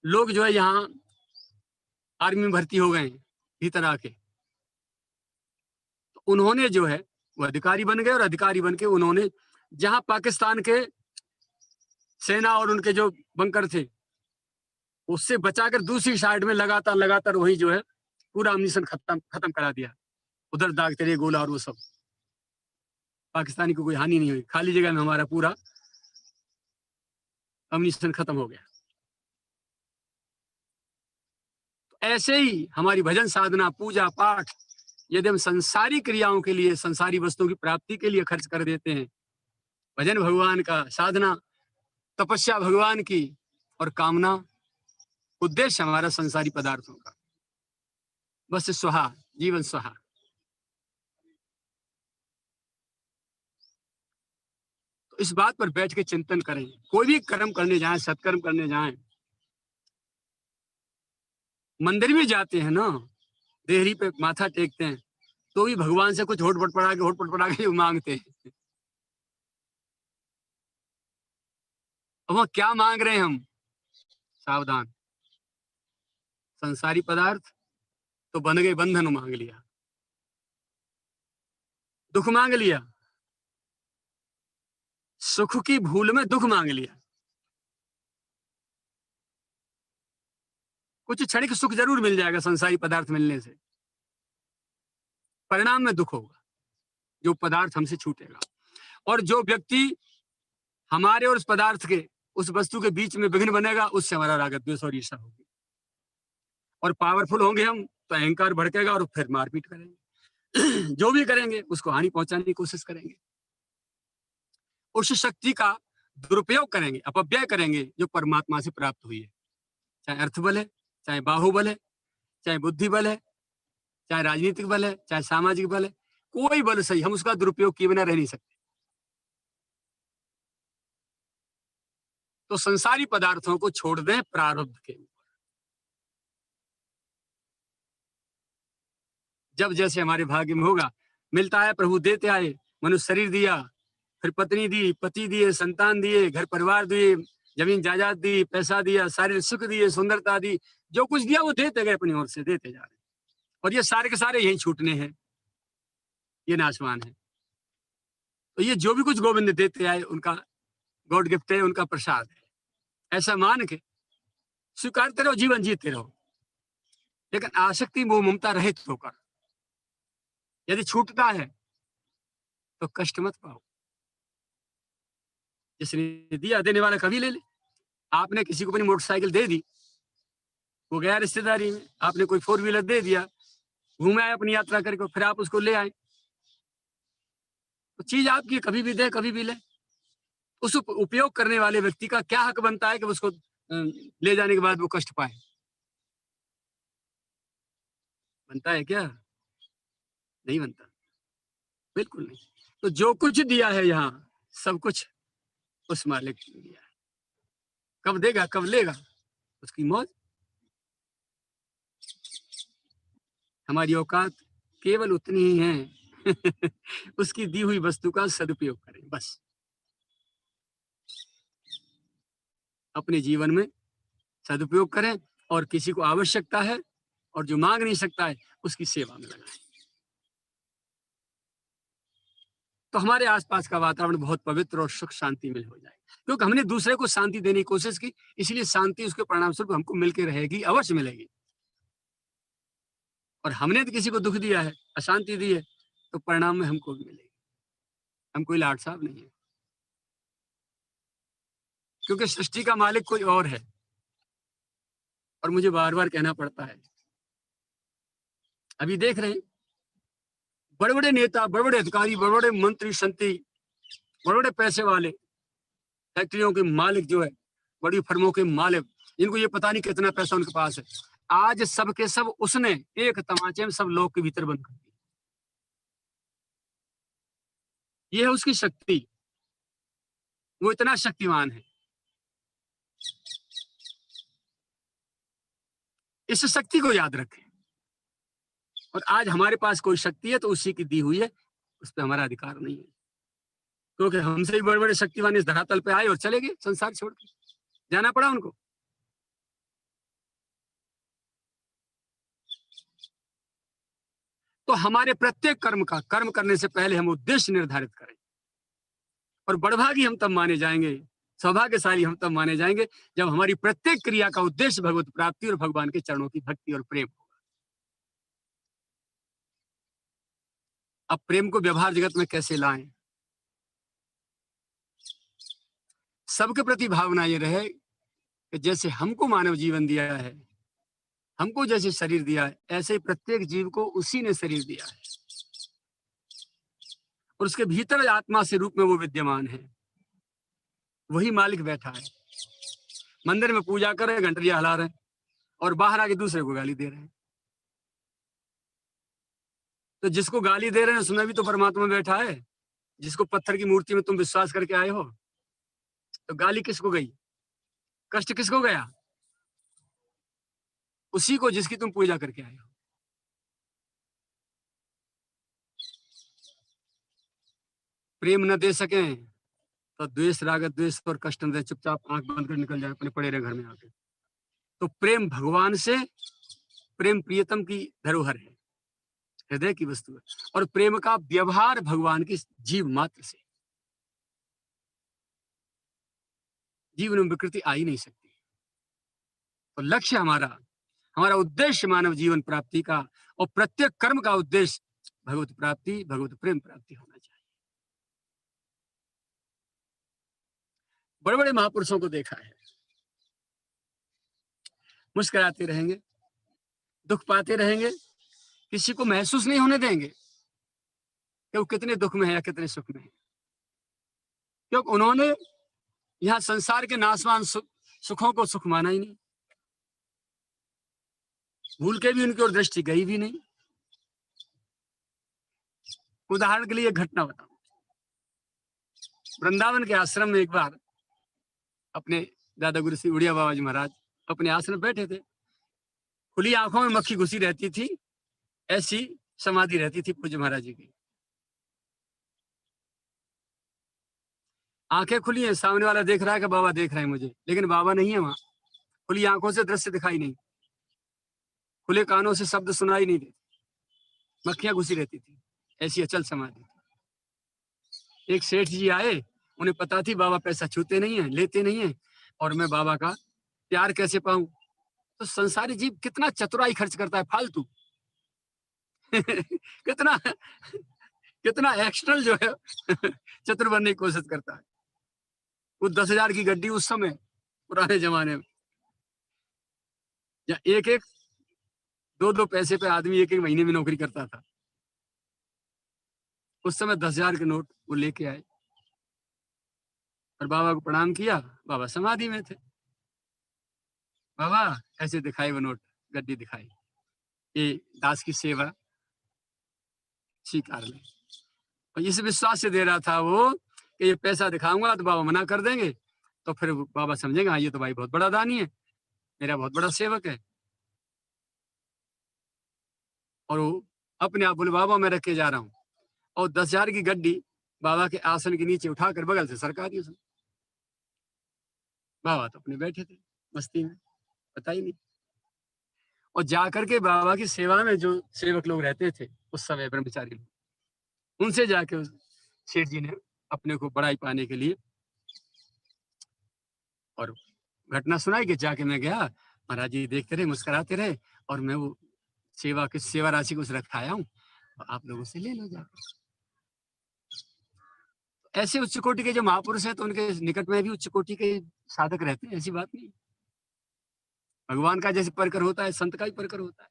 लोग जो है यहाँ आर्मी में भर्ती हो गए भीतर आके, तो उन्होंने जो है वो अधिकारी बन गए, और अधिकारी बन के उन्होंने जहां पाकिस्तान के सेना और उनके जो बंकर थे उससे बचाकर दूसरी साइड में लगातार लगातार वही जो है पूरा अम्निशन खत्म करा दिया। उधर दागते रहे गोला और वो सब, पाकिस्तानी को कोई हानि नहीं हुई, खाली जगह में हमारा पूरा अम्निशन खत्म हो गया। तो ऐसे ही हमारी भजन साधना, पूजा पाठ, यदि हम संसारी क्रियाओं के लिए, संसारी वस्तुओं की प्राप्ति के लिए खर्च कर देते हैं, भजन भगवान का, साधना तपस्या भगवान की, और कामना, उद्देश्य हमारा संसारी पदार्थों का, बस स्वाहा, जीवन स्वाहा। तो इस बात पर बैठ के चिंतन करें, कोई भी कर्म करने जाएं, सत्कर्म करने जाएं, मंदिर भी जाते हैं ना, देहरी पे माथा टेकते हैं, तो भी भगवान से कुछ होठ पटपड़ा के मांगते हैं। अब वहां क्या मांग रहे हैं हम? सावधान, संसारी पदार्थ तो बन गए बंधन, मांग लिया, दुख मांग लिया, सुख की भूल में दुख मांग लिया। कुछ क्षणिक सुख जरूर मिल जाएगा संसारी पदार्थ मिलने से, परिणाम में दुख होगा, जो पदार्थ हमसे छूटेगा। और जो व्यक्ति हमारे और उस पदार्थ के, उस वस्तु के बीच में विघ्न बनेगा, उससे हमारा राग द्वेष और ईर्ष्या होगी। और पावरफुल होंगे हम तो अहंकार भड़केगा और फिर मारपीट करेंगे। जो भी करेंगे उसको हानि पहुंचाने की कोशिश करेंगे, उस शक्ति का दुरुपयोग करेंगे, अपव्यय करेंगे जो परमात्मा से प्राप्त हुई है। चाहे अर्थ बल है, चाहे बाहुबल है, चाहे बुद्धि बल है, चाहे राजनीतिक बल है, चाहे सामाजिक बल है, कोई बल सही, हम उसका दुरुपयोग किए बिना रह नहीं सकते। तो संसारी पदार्थों को छोड़ दें प्रारब्ध के ऊपर। जब जैसे हमारे भाग्य में होगा, मिलता है प्रभु देते आए, मनुष्य शरीर दिया, फिर पत्नी दी, पति दिए, संतान दिए, घर परिवार दिए, जमीन जायदाद दी, पैसा दिया, शारीरिक सुख दिए, सुंदरता दी, जो कुछ दिया वो देते गए, अपनी ओर से देते जा रहे। और ये सारे के सारे यही छूटने हैं, ये नाशवान है। तो ये जो भी कुछ गोविंद देते आए उनका गॉड गिफ्ट है, उनका प्रसाद है, ऐसा मान के स्वीकारते रहो, जीवन जीते रहो, लेकिन आसक्ति मोह ममता रहित होकर। यदि छूटता है तो कष्ट मत पाओ। जिसने दिया देने वाला कभी ले ले। आपने किसी को अपनी मोटरसाइकिल दे दी, वो गया रिश्तेदारी में, आपने कोई 4 व्हीलर दे दिया, घूमे आए अपनी यात्रा करके, फिर आप उसको ले आए, तो चीज आपकी कभी भी दे कभी भी ले। उस उपयोग करने वाले व्यक्ति का क्या हक बनता है कि उसको ले जाने के बाद वो कष्ट पाए? बनता है क्या? नहीं बनता, बिल्कुल नहीं। तो जो कुछ दिया है यहाँ, सब कुछ उस मालिक ने दिया है। कब देगा कब लेगा उसकी मौज। हमारी औकात केवल उतनी ही है उसकी दी हुई वस्तु का सदुपयोग करें, बस। अपने जीवन में सदुपयोग करें, और किसी को आवश्यकता है और जो मांग नहीं सकता है उसकी सेवा में लगाएं। तो हमारे आसपास का वातावरण बहुत पवित्र और सुख शांति में हो जाएगा, क्योंकि हमने दूसरे को शांति देने की कोशिश की, इसलिए शांति उसके परिणाम स्वरूप हमको मिलके रहेगी, अवश्य मिलेगी। और हमने तो किसी को दुख दिया है, अशांति दी है, तो परिणाम में हमको भी मिलेगी। हम कोई लाट साहब नहीं है, क्योंकि सृष्टि का मालिक कोई और है। और मुझे बार बार कहना पड़ता है, अभी देख रहे हैं बड़े बड़े नेता, बड़े बड़े अधिकारी, बड़े बड़े मंत्री संत्री, बड़े बड़े पैसे वाले, फैक्ट्रियों के मालिक जो है, बड़ी फर्मों के मालिक, इनको ये पता नहीं कितना पैसा उनके पास है, आज सबके सब उसने एक तमाचे में सब लोग के भीतर बंद कर दिया। ये है उसकी शक्ति, वो इतना शक्तिमान है। इस शक्ति को याद रखें। और आज हमारे पास कोई शक्ति है तो उसी की दी हुई है, उस पर हमारा अधिकार नहीं है, क्योंकि हमसे भी बड़े बड़े शक्तिवान इस धरातल पे आए और चले गए, संसार छोड़ के जाना पड़ा उनको। तो हमारे प्रत्येक कर्म का, कर्म करने से पहले हम उद्देश्य निर्धारित करें। और बड़भागी हम तब माने जाएंगे, सौभाग्यशाली हम तब माने जाएंगे जब हमारी प्रत्येक क्रिया का उद्देश्य भगवत प्राप्ति और भगवान के चरणों की भक्ति और प्रेम होगा। अब प्रेम को व्यवहार जगत में कैसे लाएं? सबके प्रति भावना ये रहे कि जैसे हमको मानव जीवन दिया है, हमको जैसे शरीर दिया है, ऐसे ही प्रत्येक जीव को उसी ने शरीर दिया है, और उसके भीतर आत्मा से रूप में वो विद्यमान है, वही मालिक बैठा है। मंदिर में पूजा कर रहे, घंटरिया हिला रहे, और बाहर आके दूसरे को गाली दे रहे हैं। तो जिसको गाली दे रहे हैं उसमें भी तो परमात्मा बैठा है। जिसको पत्थर की मूर्ति में तुम विश्वास करके आए हो, तो गाली किसको गई, कष्ट किसको गया? उसी को जिसकी तुम पूजा करके आए हो। प्रेम न दे सके तो द्वेष, राग द्वेष और कष्ट न दे, चुपचाप आंख बंद कर निकल जाए, अपने पड़े रहे घर में आके। तो प्रेम भगवान से, प्रेम प्रियतम की धरोहर है, हृदय की वस्तु है, और प्रेम का व्यवहार भगवान की जीव मात्र से। जीवन में विकृति आ ही नहीं सकती। तो लक्ष्य हमारा, हमारा उद्देश्य मानव जीवन प्राप्ति का, और प्रत्येक कर्म का उद्देश्य भगवत प्राप्ति, भगवत प्रेम प्राप्ति होना चाहिए। बड़े बड़े महापुरुषों को देखा है, मुस्कुराते रहेंगे, दुख पाते रहेंगे, किसी को महसूस नहीं होने देंगे कि वो कितने दुख में है या कितने सुख में है, क्योंकि उन्होंने यहाँ संसार के नाशवान सुखों को सुख माना ही नहीं, भूल के भी उनकी ओर दृष्टि गई भी नहीं। उदाहरण के लिए एक घटना बताऊं, वृंदावन के आश्रम में एक बार अपने दादा गुरु श्री उड़िया बाबा जी महाराज अपने आश्रम बैठे थे, खुली आंखों में मक्खी घुसी रहती थी, ऐसी समाधि रहती थी पूज्य महाराज जी की। आंखें खुली हैं, सामने वाला देख रहा है कि बाबा देख रहे हैं मुझे, लेकिन बाबा नहीं है वहां। खुली आंखों से दृश्य दिखाई नहीं, खुले कानों से शब्द सुनाई नहीं देते, मक्खियां घुसी रहती थी, ऐसी अचल समाधि। एक सेठ जी आए, उन्हें पता थी बाबा पैसा छूते नहीं है, लेते नहीं है, और मैं बाबा का प्यार कैसे पाऊं। तो संसारी जीव कितना चतुराई खर्च करता है, फालतू कितना कितना एक्स्ट्रल जो है चतुर बनने की कोशिश करता है। वो 10,000 की गड्डी उस समय पुराने जमाने में, या एक एक 2-2 पैसे पे आदमी एक एक महीने में नौकरी करता था, उस समय 10,000 के नोट वो लेके आए और बाबा को प्रणाम किया। बाबा समाधि में थे। बाबा ऐसे दिखाई वो नोट, गड्डी दिखाई, ये दास की सेवा स्वीकार ले। और इस विश्वास से दे रहा था वो कि ये पैसा दिखाऊंगा तो बाबा मना कर देंगे, तो फिर बाबा समझेगा हाँ ये तो भाई बहुत बड़ा दानी है, मेरा बहुत बड़ा सेवक है। और वो अपने आप बोले बाबा मैं रख के जा रहा हूँ, और 10,000 की गड्डी बाबा के आसन के नीचे उठाकर बगल से सरका दी उसने। बाबा तो अपने बैठे थे मस्ती में, पता ही नहीं। और जाकर के बाबा की सेवा में जो सेवक लोग रहते थे उस समय, ब्रह्मचारी लोग, उनसे जाके सेठ जी ने अपने को बड़ाई पाने के लिए और घटना सुनाई कि जाके मैं गया, महाराज जी देखते रहे, मुस्कुराते रहे, और मैं वो सेवा राशि को रखाया हूँ, आप लोगों से ले लो जाकर। ऐसे उच्च कोटि के जो महापुरुष हैं तो उनके निकट में भी उच्च कोटि के साधक रहते हैं, ऐसी बात नहीं। भगवान का जैसे परकर होता है, संत का भी परकर होता है।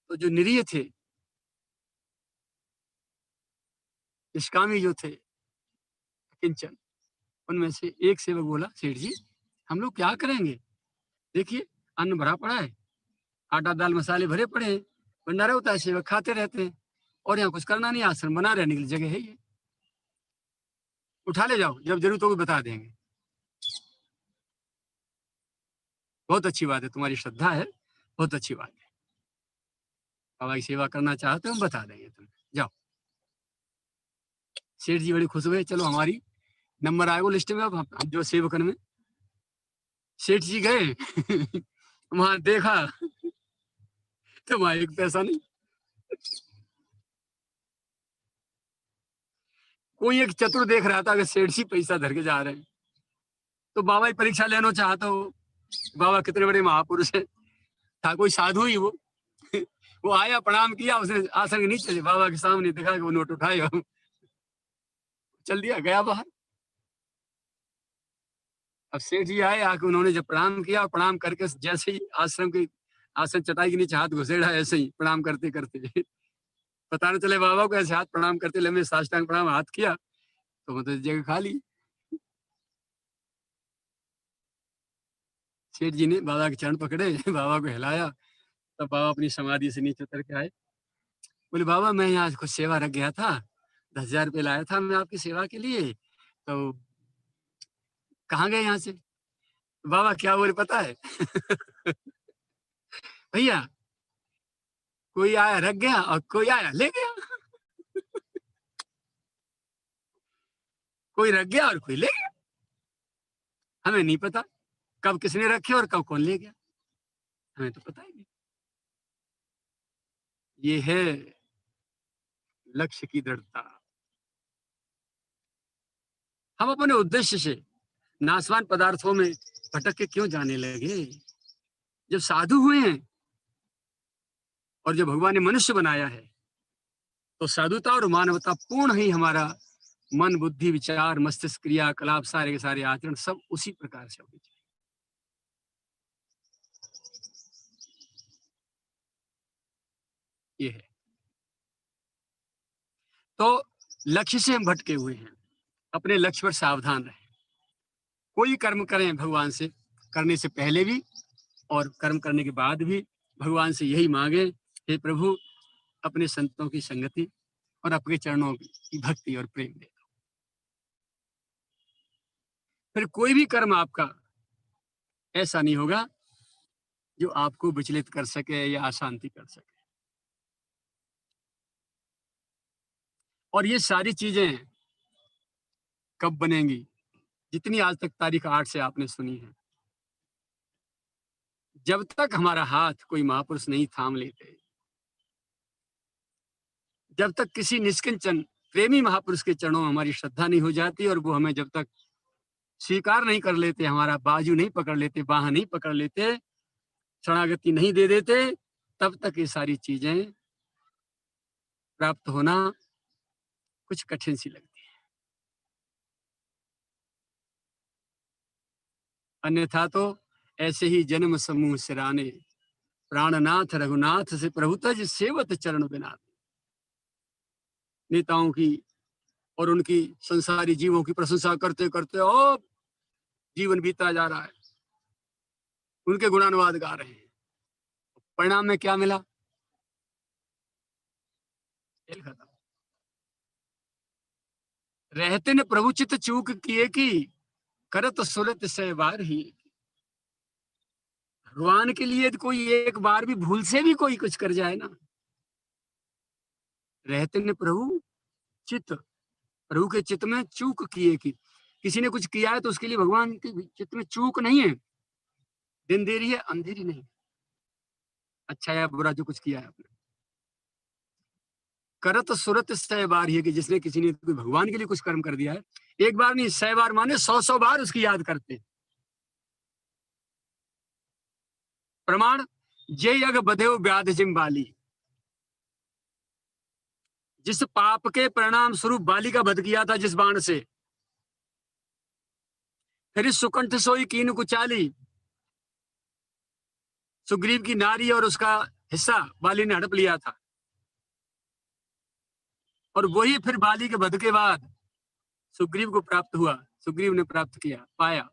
तो जो निरीह थे, निष्कामी जो थे, किंचन, उनमें से एक सेवक बोला सेठ जी हम लोग क्या करेंगे, देखिए अन्न भरा पड़ा है, आटा दाल मसाले भरे पड़े हैं, भंडारा होता है, सेवक खाते रहते हैं, और यहाँ कुछ करना नहीं, आश्रम बना रहने की जगह है ये, उठा ले जाओ, जब जरूरत होगी बता देंगे। बहुत अच्छी बात है, तुम्हारी श्रद्धा है, बहुत अच्छी बात है, बाबा की सेवा करना चाहते हो हम बता देंगे तुम्हें, जाओ। सेठ जी बड़ी खुश हुए, चलो हमारी नंबर आएगा लिस्ट में, अब हम जो सेवकन में। सेठ जी गए वहां देखा तो वहां एक पैसा नहीं। कोई एक चतुर देख रहा था कि सेठ जी पैसा धर के जा रहे हैं, तो बाबा ही परीक्षा लेना चाहता हो, बाबा कितने बड़े महापुरुष है, था कोई साधु ही वो वो आया, प्रणाम किया, उसने आसन के नीचे बाबा के सामने देखा कि वो नोट उठाएगा, चल दिया, गया बाहर। अब सेठ जी आए, आके उन्होंने जब प्रणाम किया, प्रणाम करके जैसे ही आश्रम के आसन चटाई के नीचे हाथ घुसेड़ा, ऐसे ही प्रणाम करते करते पता न चले बाबा को, ऐसे हाथ प्रणाम करते लंबे साष्टांग प्रणाम हाथ किया तो मतलब जगह खाली। सेठ जी ने बाबा के चरण पकड़े बाबा को हिलाया, तब बाबा अपनी समाधि से नीचे उतर के आए। बोले बाबा मैं यहाँ कुछ सेवा रख गया था, 10,000 रुपये लाया था मैं आपकी सेवा के लिए, तो कहाँ गए यहाँ से। बाबा क्या बोले पता है भैया कोई आया रख गया और कोई आया ले गया कोई रख गया और कोई ले गया, हमें नहीं पता कब किसने रखे और कब कौन ले गया, हमें तो पता ही नहीं। ये है लक्ष्य की दृढ़ता। हम अपने उद्देश्य से नाशवान पदार्थों में भटक के क्यों जाने लगे। जब साधु हुए हैं और जब भगवान ने मनुष्य बनाया है तो साधुता और मानवता पूर्ण ही हमारा मन, बुद्धि, विचार, मस्तिष्क, क्रियाकलाप, सारे के सारे आचरण सब उसी प्रकार से होने चाहिए। ये है। तो लक्ष्य से हम भटके हुए हैं, अपने लक्ष्य पर सावधान रहें। कोई कर्म करें भगवान से करने से पहले भी और कर्म करने के बाद भी भगवान से यही मांगे, हे प्रभु अपने संतों की संगति और आपके चरणों की भक्ति और प्रेम दे। फिर कोई भी कर्म आपका ऐसा नहीं होगा जो आपको विचलित कर सके या अशांति कर सके। और ये सारी चीजें कब बनेंगी? जितनी आज तक तारीख 8 से आपने सुनी है, जब तक हमारा हाथ कोई महापुरुष नहीं थाम लेते, जब तक किसी निष्किंचन प्रेमी महापुरुष के चरणों में हमारी श्रद्धा नहीं हो जाती और वो हमें जब तक स्वीकार नहीं कर लेते, हमारा बाजू नहीं पकड़ लेते, बाह नहीं पकड़ लेते, शरणागति नहीं दे देते, तब तक ये सारी चीजें प्राप्त होना कुछ कठिन सी लगती है। अन्यथा तो ऐसे ही जन्म समूह सिराने, प्राणनाथ रघुनाथ से प्रभु तज सेवत चरण बिना। नेताओं की और उनकी संसारी जीवों की प्रशंसा करते करते और जीवन बीता जा रहा है, उनके गुणानुवाद गा रहे हैं, परिणाम में क्या मिला? खेल खत्म। रहते ने प्रभु चित चूक किए की करत सुरत से बार ही। भगवान के लिए कोई एक बार भी भूल से भी कोई कुछ कर जाए ना, रहते ने प्रभु चित, प्रभु के चित्त में चूक किए की। किसी ने कुछ किया है तो उसके लिए भगवान के चित्त में चूक नहीं है, दिन देरी है अंधेरी नहीं, अच्छा या बुरा जो कुछ किया है आपने। करत सुरत सह बार ही, कि जिसने किसी ने कोई भगवान के लिए कुछ कर्म कर दिया है, एक बार नहीं 100 बार माने 100 बार उसकी याद करते। प्रमाण जे यग बधेव व्याध जिम बाली, जिस पाप के परिणाम स्वरूप बाली का वध किया था जिस बाण से, फिर इस सुकंठ सोई कीन कुचाली, सुग्रीव की नारी और उसका हिस्सा बाली ने हड़प लिया था, और वही फिर बाली के वध के बाद सुग्रीव को प्राप्त हुआ, सुग्रीव ने प्राप्त किया, पाया।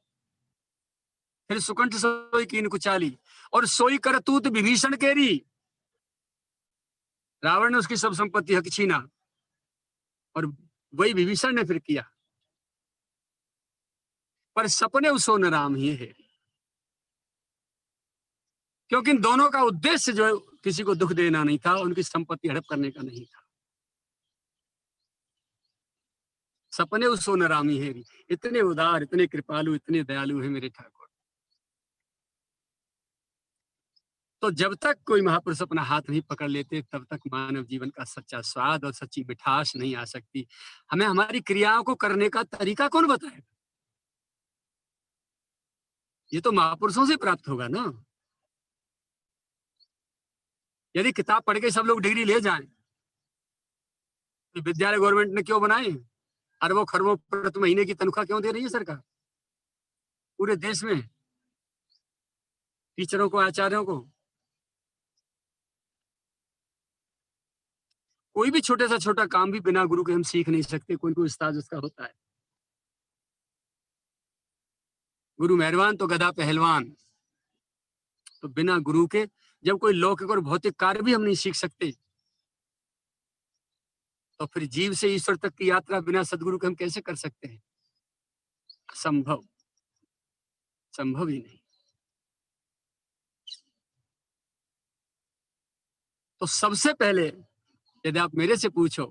फिर सुकंठ सोई कीन कुचाली, और सोई करतूत विभीषण केरी, रावण ने उसकी सब संपत्ति हक छीना और वही विभीषण ने फिर किया। पर सपने उसो न राम ही है, क्योंकि इन दोनों का उद्देश्य जो किसी को दुख देना नहीं था, उनकी संपत्ति हड़प करने का नहीं था। सपने उसो न राम ही है। इतने उदार, इतने कृपालु, इतने दयालु है मेरे ठाकुर। तो जब तक कोई महापुरुष अपना हाथ नहीं पकड़ लेते, तब तक मानव जीवन का सच्चा स्वाद और सच्ची मिठास नहीं आ सकती। हमें हमारी क्रियाओं को करने का तरीका कौन बताएगा? ये तो महापुरुषों से प्राप्त होगा ना। यदि किताब पढ़ के सब लोग डिग्री ले जाएं, तो विद्यालय गवर्नमेंट ने क्यों बनाए? अरबों खरबों प्रति महीने की तनख्वाह क्यों दे रही है सरकार पूरे देश में टीचरों को, आचार्यों को? कोई भी छोटे सा छोटा काम भी बिना गुरु के हम सीख नहीं सकते, कोई कोई उस्ताद उसका होता है। गुरु मेहरबान तो गधा पहलवान। तो बिना गुरु के जब कोई लौकिक और भौतिक कार्य भी हम नहीं सीख सकते, तो फिर जीव से ईश्वर तक की यात्रा बिना सदगुरु के हम कैसे कर सकते हैं? संभव, संभव ही नहीं। तो सबसे पहले यदि आप मेरे से पूछो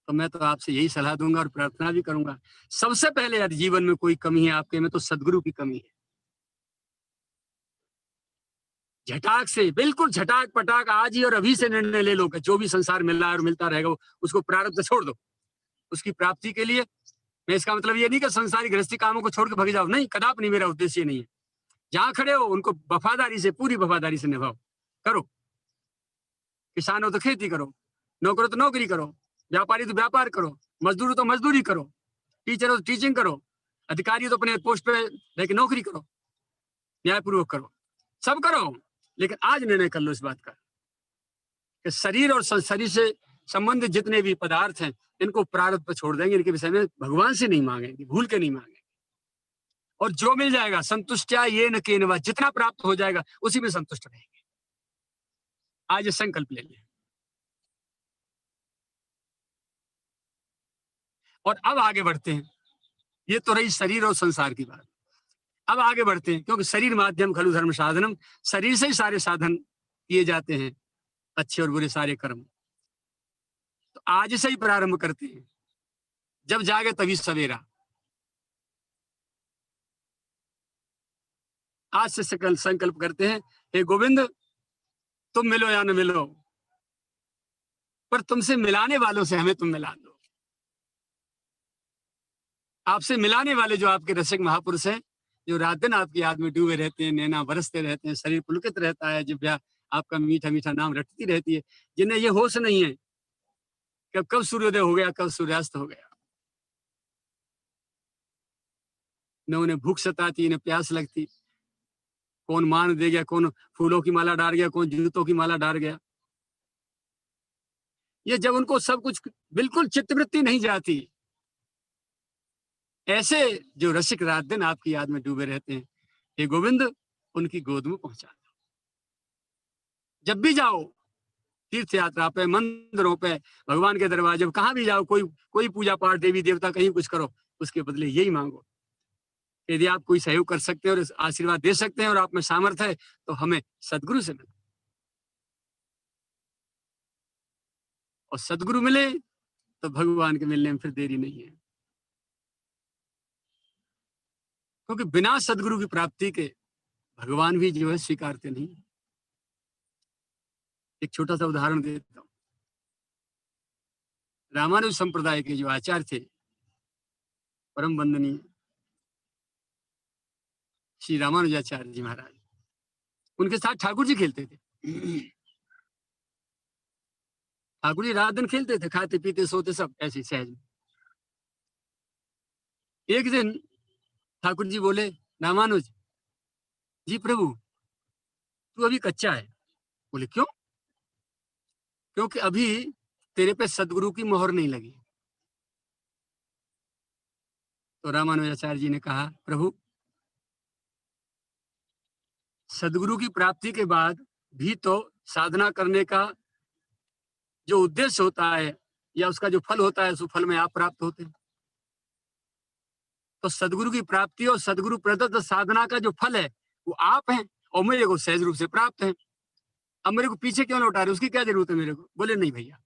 तो मैं तो आपसे यही सलाह दूंगा और प्रार्थना भी करूंगा, सबसे पहले यदि जीवन में कोई कमी है आपके में, तो सदगुरु की कमी है। झटाक से, बिल्कुल झटाक पटाक आज ही और अभी से निर्णय ले लो कि जो भी संसार मिल रहा है और मिलता रहेगा उसको प्रारब्ध छोड़ दो उसकी प्राप्ति के लिए। मैं इसका मतलब ये नहीं कि संसारी गृहस्थी कामों को छोड़ के भाग जाओ, नहीं, कदापि नहीं, मेरा उद्देश्य नहीं है। जहां खड़े हो उनको वफादारी से, पूरी वफादारी से निभाओ, करो। किसान हो तो खेती करो, नौकर हो तो नौकरी करो, व्यापारी तो व्यापार करो, मजदूर हो तो मजदूरी करो, टीचर हो तो टीचिंग करो, अधिकारी हो तो अपने पोस्ट पे रह के नौकरी करो, न्यायपूर्वक करो, सब करो। लेकिन आज निर्णय कर लो इस बात का कि शरीर और शरीर से संबंधित जितने भी पदार्थ हैं, इनको प्रारब्ध पर छोड़ देंगे, इनके विषय में भगवान से नहीं मांगेंगे, भूल के नहीं मांगेंगे। और जो मिल जाएगा संतुष्टया ये न केनवा, जितना प्राप्त हो जाएगा उसी में संतुष्ट रहेंगे। आज ये संकल्प ले लें। और अब आगे बढ़ते हैं। ये तो रही शरीर और संसार की बात। अब आगे बढ़ते हैं, क्योंकि शरीर माध्यम खलु धर्म साधनम, शरीर से ही सारे साधन किए जाते हैं, अच्छे और बुरे सारे कर्म। तो आज से ही प्रारंभ करते हैं, जब जागे तभी सवेरा। आज से संकल्प करते हैं, हे गोविंद तुम मिलो या न मिलो, पर तुमसे मिलाने वालों से हमें तुम मिला दो। आपसे मिलाने वाले जो आपके रसिक महापुरुष हैं, जो रात दिन आपकी याद में डूबे रहते हैं, नैना बरसते रहते हैं, शरीर पुलकित रहता है, जिह्वा आपका मीठा मीठा नाम रटती रहती है, जिन्हें ये होश नहीं है कि कब सूर्योदय हो गया, कब सूर्यास्त हो गया। न उन्हें भूख सताती, न प्यास लगती, कौन मान दे गया, कौन फूलों की माला डाल गया, कौन जूतों की माला डाल गया। ये जब उनको सब कुछ बिल्कुल चित्तवृत्ति नहीं जाती, ऐसे जो रसिक रात दिन आपकी याद में डूबे रहते हैं, हे गोविंद उनकी गोद में पहुंचा दो। जब भी जाओ तीर्थ यात्रा पे, मंदिरों पे, भगवान के दरवाजे पे, कहां भी जाओ, कोई पूजा पाठ, देवी देवता कहीं कुछ करो, उसके बदले यही मांगो, यदि आप कोई सहयोग कर सकते हैं और आशीर्वाद दे सकते हैं और आप में सामर्थ्य है, तो हमें सदगुरु से मिलो। और सदगुरु मिले तो भगवान के मिलने में फिर देरी नहीं है, क्योंकि बिना सदगुरु की प्राप्ति के भगवान भी जो है स्वीकारते नहीं। एक छोटा सा उदाहरण देता हूँ। रामानुज संप्रदाय के जो आचार्य थे, परम वंदनीय श्री रामानुजाचार्य जी महाराज, उनके साथ ठाकुर जी खेलते थे। ठाकुर जी रात दिन खेलते थे, खाते पीते सोते सब ऐसे सहज में। एक दिन ठाकुर जी बोले, रामानुज जी प्रभु तू अभी कच्चा है। बोले क्यों? क्योंकि अभी तेरे पे सदगुरु की मोहर नहीं लगी। तो रामानुजाचार्य जी ने कहा, प्रभु सदगुरु की प्राप्ति के बाद भी तो साधना करने का जो उद्देश्य होता है या उसका जो फल होता है, उस फल में आप प्राप्त होते हैं। तो सदगुरु की प्राप्ति और सदगुरु प्रदत्त साधना का जो फल है वो आप हैं और मेरे को सहज रूप से प्राप्त है। अब मेरे को पीछे क्यों लौटा रहे, उसकी क्या जरूरत है मेरे को? बोले नहीं भैया,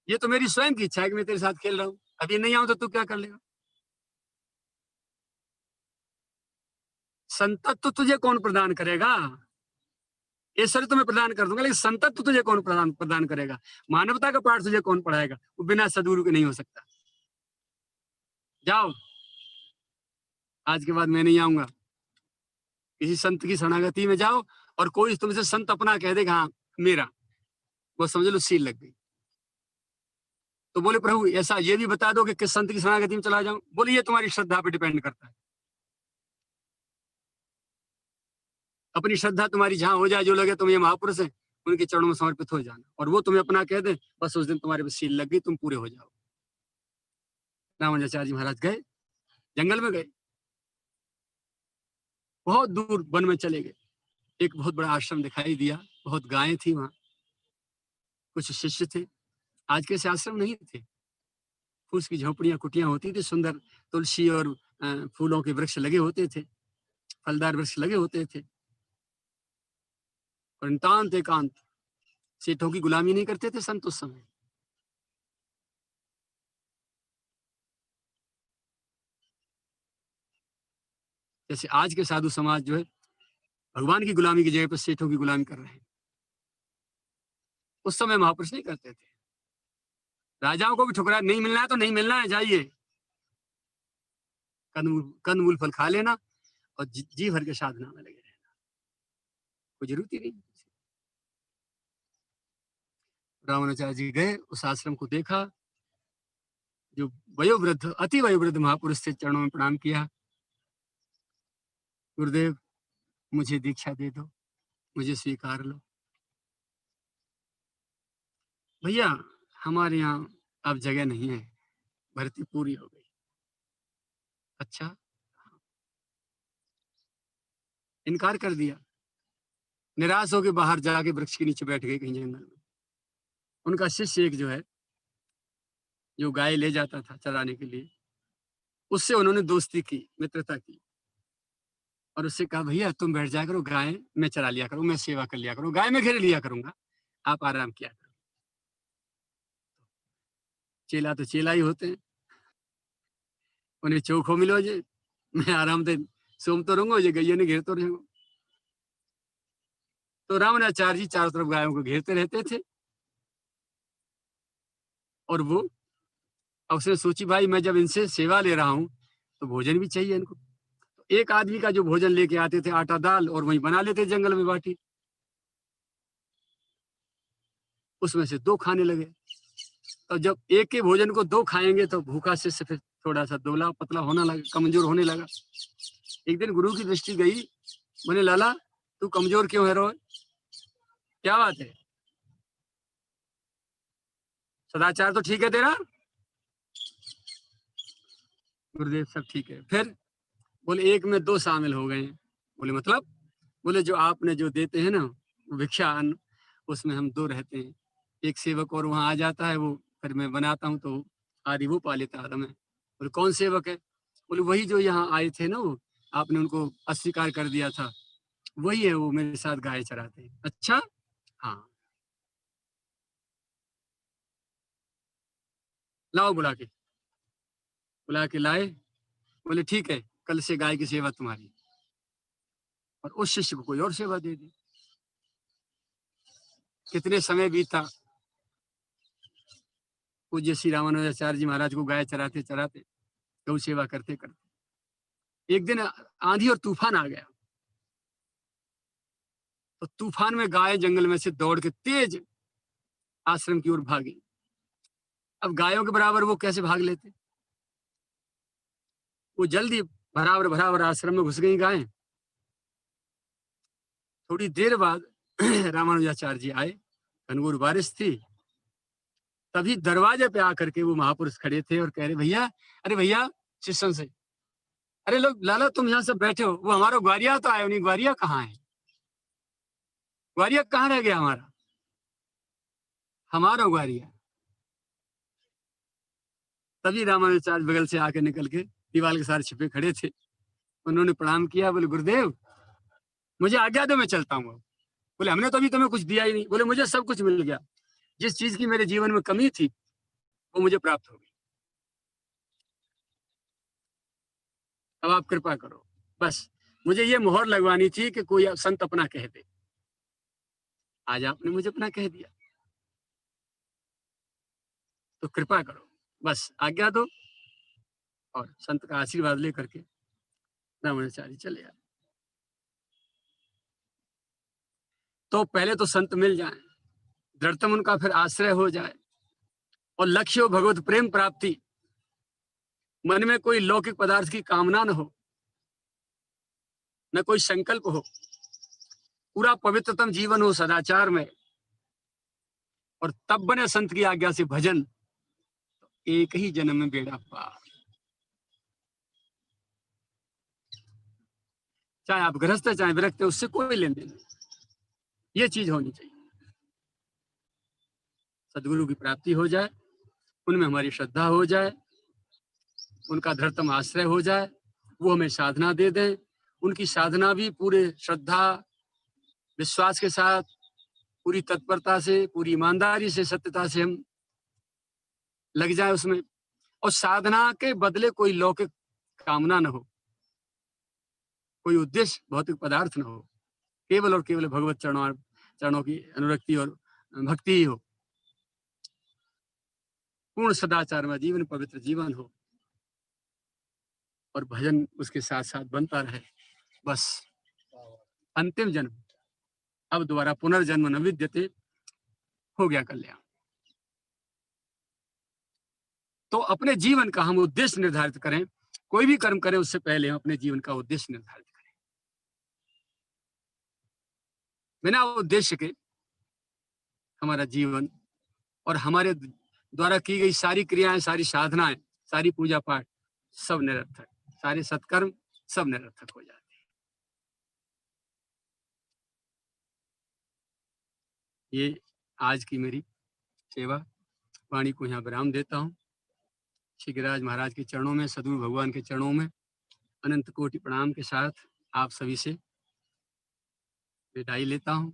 ये तो मेरी स्वयं की इच्छा है कि मैं तेरे साथ खेल रहा हूँ, अभी नहीं आऊं तो तू क्या कर लेगा? संतत्व तुझे कौन प्रदान करेगा? ऐश्वर्य तो मैं प्रदान कर दूंगा, लेकिन संतत्व तुझे कौन प्रदान करेगा? मानवता का पाठ तुझे कौन पढ़ाएगा? वो बिना सदगुरु के नहीं हो सकता। जाओ, आज के बाद मैं नहीं आऊंगा। किसी संत की शरणागति में जाओ और कोई तुमसे संत अपना कह देगा हाँ मेरा, वो समझ लो सील लग गई। तो बोले प्रभु ऐसा ये भी बता दो कि किस संत की शरणागति में चला जाऊं? बोले ये तुम्हारी श्रद्धा पे डिपेंड करता है। अपनी श्रद्धा तुम्हारी जहां हो जाए, जो लगे तुम ये महापुरुष है उनके चरणों में समर्पित हो जाना, और वो तुम्हें अपना कह दे, बस उस दिन तुम्हारे पे सील लग गई, तुम पूरे हो जाओ। रामानुजाचार्य जी महाराज गए, जंगल में गए, बहुत दूर वन में चले गए। एक बहुत बड़ा आश्रम दिखाई दिया, बहुत गायें थी वहां, कुछ शिष्य थे। आज के आश्रम नहीं थे, फूस की झोपड़ियां कुटियां होती थी, सुंदर तुलसी और फूलों के वृक्ष लगे होते थे, फलदार वृक्ष लगे होते थे, और नितांत एकांत। सेठों की गुलामी नहीं करते थे संत उस समय। जैसे आज के साधु समाज जो है भगवान की गुलामी की जगह पर सेठों की गुलामी कर रहे हैं, उस समय महापुरुष नहीं करते थे। राजाओं को भी ठुकरा, नहीं मिलना है तो नहीं मिलना है, जाइए कंदमूल फल खा लेना और जी भर के साधना में लगे रहना। कोई जरूरत ही नहीं। रामानुजाचार्य जी गए, उस आश्रम को देखा, जो वयोवृद्ध, अति वयोवृद्ध महापुरुष थे, चरणों में प्रणाम किया। गुरुदेव, मुझे दीक्षा दे दो, मुझे स्वीकार लो। भैया, हमारे यहाँ अब जगह नहीं है, भर्ती पूरी हो गई। अच्छा, इनकार कर दिया। निराश होकर बाहर जाके वृक्ष के नीचे बैठ गए कहीं जंगल में। उनका शिष्य एक जो है, जो गाय ले जाता था चराने के लिए, उससे उन्होंने दोस्ती की, मित्रता की, और उससे कहा, भैया तुम बैठ जाया करो, गाय मैं चरा लिया करूँ, मैं सेवा कर लिया करूँ, गाय मैं घेर लिया करूंगा, आप आराम किया करो। चेला तो चेला ही होते हैं, उन्हें चोखो मिलो जे, मैं आराम से सोम तो रहूंगा, ये गैया ने घेर तो रहूंगा। तो रामानुजाचार्य जी चारों तरफ गायों को घेरते रहते थे, और वो, अब उसने सोची, भाई मैं जब इनसे सेवा ले रहा हूँ तो भोजन भी चाहिए इनको। तो एक आदमी का जो भोजन लेके आते थे, आटा दाल, और वहीं बना लेते जंगल में बाटी, उसमें से 2 खाने लगे। तो जब एक के भोजन को 2 खाएंगे तो भूखा शिष्य फिर थोड़ा सा दुबला पतला होने लगा, कमजोर होने लगा। एक दिन गुरु की दृष्टि गई, बोले, लाला तू कमजोर क्यों है रोज, क्या बात है, सदाचार तो ठीक है तेरा? गुरुदेव सब ठीक है। फिर बोले, एक में 2 शामिल हो गए। बोले, मतलब? बोले, जो आपने जो देते हैं ना भिक्षा अन्न, उसमें हम 2 रहते हैं, एक सेवक और वहां आ जाता है, वो फिर मैं बनाता हूँ तो आदि वो पा लेता आदम है। बोले, कौन सेवक है? बोले, वही जो यहाँ आए थे ना, वो आपने उनको अस्वीकार कर दिया था, वही है, वो मेरे साथ गाय चराते हैं। अच्छा, हाँ, लाओ बुला के लाए। बोले, ठीक है, कल से गाय की सेवा तुम्हारी। और उस शिष्य को कोई और सेवा दे दी। कितने समय बीता, पूज्य श्री रामानुजाचार्य जी महाराज को गाय चराते चराते, गौ सेवा करते करते एक दिन आंधी और तूफान आ गया। तो तूफान में गाय जंगल में से दौड़ के तेज आश्रम की ओर भागी। अब गायों के बराबर वो कैसे भाग लेते? वो जल्दी बराबर बराबर आश्रम में घुस गई गायें। थोड़ी देर बाद रामानुजाचार्य जी आए, घनघोर बारिश थी। तभी दरवाजे पे आकर के वो महापुरुष खड़े थे और कह रहे, भैया, अरे भैया, शिष्यों से, अरे लोग, लाला तुम यहाँ सब बैठे हो, वो हमारा ग्वारिया तो आया नहीं, ग्वारिया कहाँ है? ग्वारिया कहाँ रह गया हमारा? हमारा ग्वारिया। तभी रामानुजाचार्य बगल से आके निकल के दीवार के साथ छिपे खड़े थे। उन्होंने प्रणाम किया, बोले, गुरुदेव मुझे आज्ञा दो, मैं चलता हूँ। बोले, हमने तो अभी तुम्हें कुछ दिया ही नहीं। बोले, मुझे सब कुछ मिल गया, जिस चीज की मेरे जीवन में कमी थी वो मुझे प्राप्त हो गई, अब आप कृपा करो। बस मुझे ये मोहर लगवानी थी कि कोई संत अपना कह दे, आज आपने मुझे अपना कह दिया, तो कृपा करो, बस आज्ञा दो। और संत का आशीर्वाद लेकर के रामानुजाचार्य चले आए। तो पहले तो संत मिल जाए, दृढ़तम उनका फिर आश्रय हो जाए, और लक्ष्य हो भगवत प्रेम प्राप्ति, मन में कोई लौकिक पदार्थ की कामना न हो, न कोई संकल्प हो, पूरा पवित्रतम जीवन हो सदाचार में, और तब बने संत की आज्ञा से भजन, तो एक ही जन्म में बेड़ा पार। चाहे आप गृहस्थ चाहे विरक्त, उससे कोई लेन देन नहीं, ये चीज होनी चाहिए। सदगुरु की प्राप्ति हो जाए, उनमें हमारी श्रद्धा हो जाए, उनका धृतम आश्रय हो जाए, वो हमें साधना दे दें, उनकी साधना भी पूरे श्रद्धा विश्वास के साथ, पूरी तत्परता से, पूरी ईमानदारी से, सत्यता से हम लग जाए उसमें, और साधना के बदले कोई लौकिक कामना न हो, कोई उद्देश्य भौतिक पदार्थ न हो, केवल और केवल भगवत चरणों की अनुरक्ति और भक्ति ही हो, पूर्ण सदाचार में जीवन, पवित्र जीवन हो, और भजन उसके साथ साथ बनता रहे, बस अंतिम जन्म अब दोबारा पुनर्जन्म न विद्यते, हो गया कल्याण। तो अपने जीवन का हम उद्देश्य निर्धारित करें, कोई भी कर्म करें उससे पहले हम अपने जीवन का उद्देश्य निर्धारित करें। बिना उद्देश्य के हमारा जीवन और हमारे द्वारा की गई सारी क्रियाएं, सारी साधनाएं, सारी पूजा पाठ सब निरर्थक, सारे सत्कर्म सब निरर्थक हो जाते हैं। ये आज की मेरी सेवा वाणी को यहाँ विराम देता हूँ। श्री गिरिराज महाराज के चरणों में, सदगुरु भगवान के चरणों में अनंत कोटि प्रणाम के साथ आप सभी से विदाई लेता हूँ।